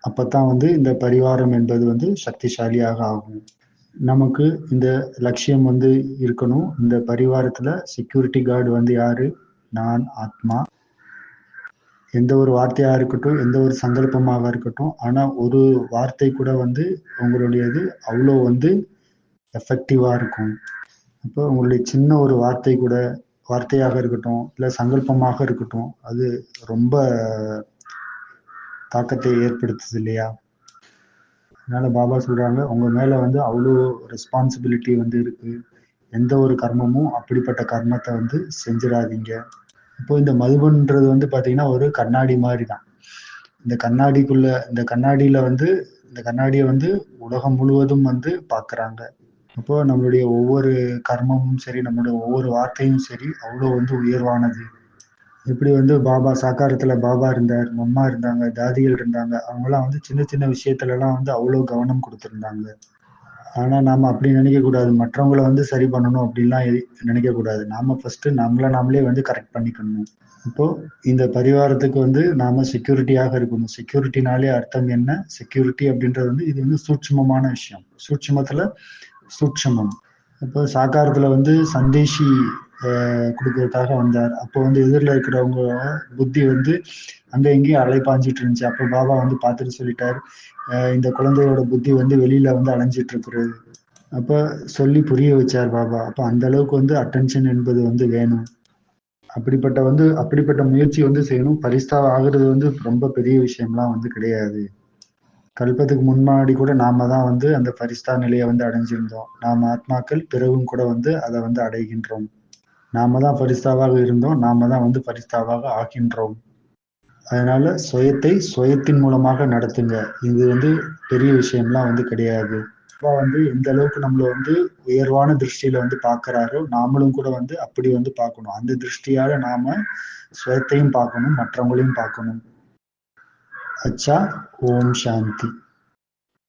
அப்பத்தான் வந்து இந்த பரிவாரம் என்பது வந்து சக்திசாலியாக ஆகும். நமக்கு இந்த லட்சியம் வந்து இருக்கணும். இந்த பரிவாரத்துல செக்யூரிட்டி கார்டு வந்து யாரு? நான் ஆத்மா. எந்த ஒரு வார்த்தையா இருக்கட்டும், எந்த ஒரு சங்கல்பமாக இருக்கட்டும், ஆனா ஒரு வார்த்தை கூட வந்து உங்களுடையது அவ்வளோ வந்து எஃபெக்டிவா இருக்கும். அப்போ உங்களுடைய சின்ன ஒரு வார்த்தை கூட வார்த்தையாக இருக்கட்டும், இல்ல சங்கல்பமாக இருக்கட்டும், அது ரொம்ப தாக்கத்தை ஏற்படுத்துது இல்லையா? அதனால பாபா சொல்றாங்க, உங்க மேல வந்து அவ்வளோ ரெஸ்பான்சிபிலிட்டி வந்து இருக்கு. எந்த ஒரு கர்மமும் அப்படிப்பட்ட கர்மத்தை வந்து செஞ்சிடாதீங்க. இப்போ இந்த மதுபன்றது வந்து பாத்தீங்கன்னா ஒரு கண்ணாடி மாதிரி தான். இந்த கண்ணாடியில வந்து இந்த கண்ணாடியை வந்து உலகம் முழுவதும் வந்து பார்க்கறாங்க. அப்போ நம்மளுடைய ஒவ்வொரு கர்மமும் சரி, நம்மளுடைய ஒவ்வொரு வார்த்தையும் சரி, அவ்வளோ வந்து உயர்வானது. எப்படி வந்து பாபா சாக்காரத்துல பாபா இருந்தார், மம்மா இருந்தாங்க, தாதிகள் இருந்தாங்க. அவங்கலாம் வந்து சின்ன சின்ன விஷயத்துல எல்லாம் வந்து அவ்வளோ கவனம் கொடுத்திருந்தாங்க. ஆனா நாம அப்படி நினைக்க கூடாது. மற்றவங்கள வந்து சரி பண்ணணும் அப்படின்லாம் நினைக்க கூடாது. நாம ஃபர்ஸ்ட் நம்மள நாமளே வந்து கரெக்ட் பண்ணிக்கணும். இப்போ இந்த பரிவாரத்துக்கு வந்து நாம செக்யூரிட்டியாக இருக்கணும். செக்யூரிட்டினாலே அர்த்தம் என்ன? செக்யூரிட்டி அப்படின்றது வந்து இது வந்து சூட்சுமமான விஷயம். சூட்சுமத்துல சூட்சுமம். இப்போ சாக்காரத்துல வந்து சந்தேஷி கொடுக்கறதுக்காக வந்தார். அப்போ வந்து எதிரில் இருக்கிறவங்க புத்தி வந்து அங்க இங்கேயும் அலைப்பாஞ்சிட்டு இருந்துச்சு. அப்போ பாபா வந்து பார்த்துட்டு சொல்லிட்டாரு, இந்த குழந்தையோட புத்தி வந்து வெளியில வந்து அலைஞ்சிட்டு இருக்கிறது. அப்ப சொல்லி புரிய வச்சார் பாபா. அப்ப அந்த அளவுக்கு வந்து அட்டென்ஷன் என்பது வந்து வேணும். அப்படிப்பட்ட முயற்சி வந்து செய்யணும். பரிஸ்தா ஆகுறது வந்து ரொம்ப பெரிய விஷயம்லாம் வந்து கிடையாது. கல்பத்துக்கு முன்னாடி கூட நாம தான் வந்து அந்த பரிஸ்தா நிலையை வந்து அடைஞ்சிருந்தோம். நாம ஆத்மாக்கள் பிறகும் கூட வந்து அதை வந்து அடைகின்றோம். நாம தான் பரிஸ்தாவாக இருந்தோம். நாம தான் வந்து பரிஸ்தாவாக ஆகின்றோம். அதனால சுயத்தின் மூலமாக நடத்துங்க. இது வந்து பெரிய விஷயம்லாம் வந்து கிடையாது. அப்பா வந்து எந்த அளவுக்கு நம்மள வந்து உயர்வான திருஷ்டியில வந்து பார்க்கறாரோ, நாமளும் கூட வந்து அப்படி வந்து பார்க்கணும். அந்த திருஷ்டியால நாம சுயத்தையும் பார்க்கணும், மற்றவங்களையும் பார்க்கணும். அச்சா, ஓம் சாந்தி.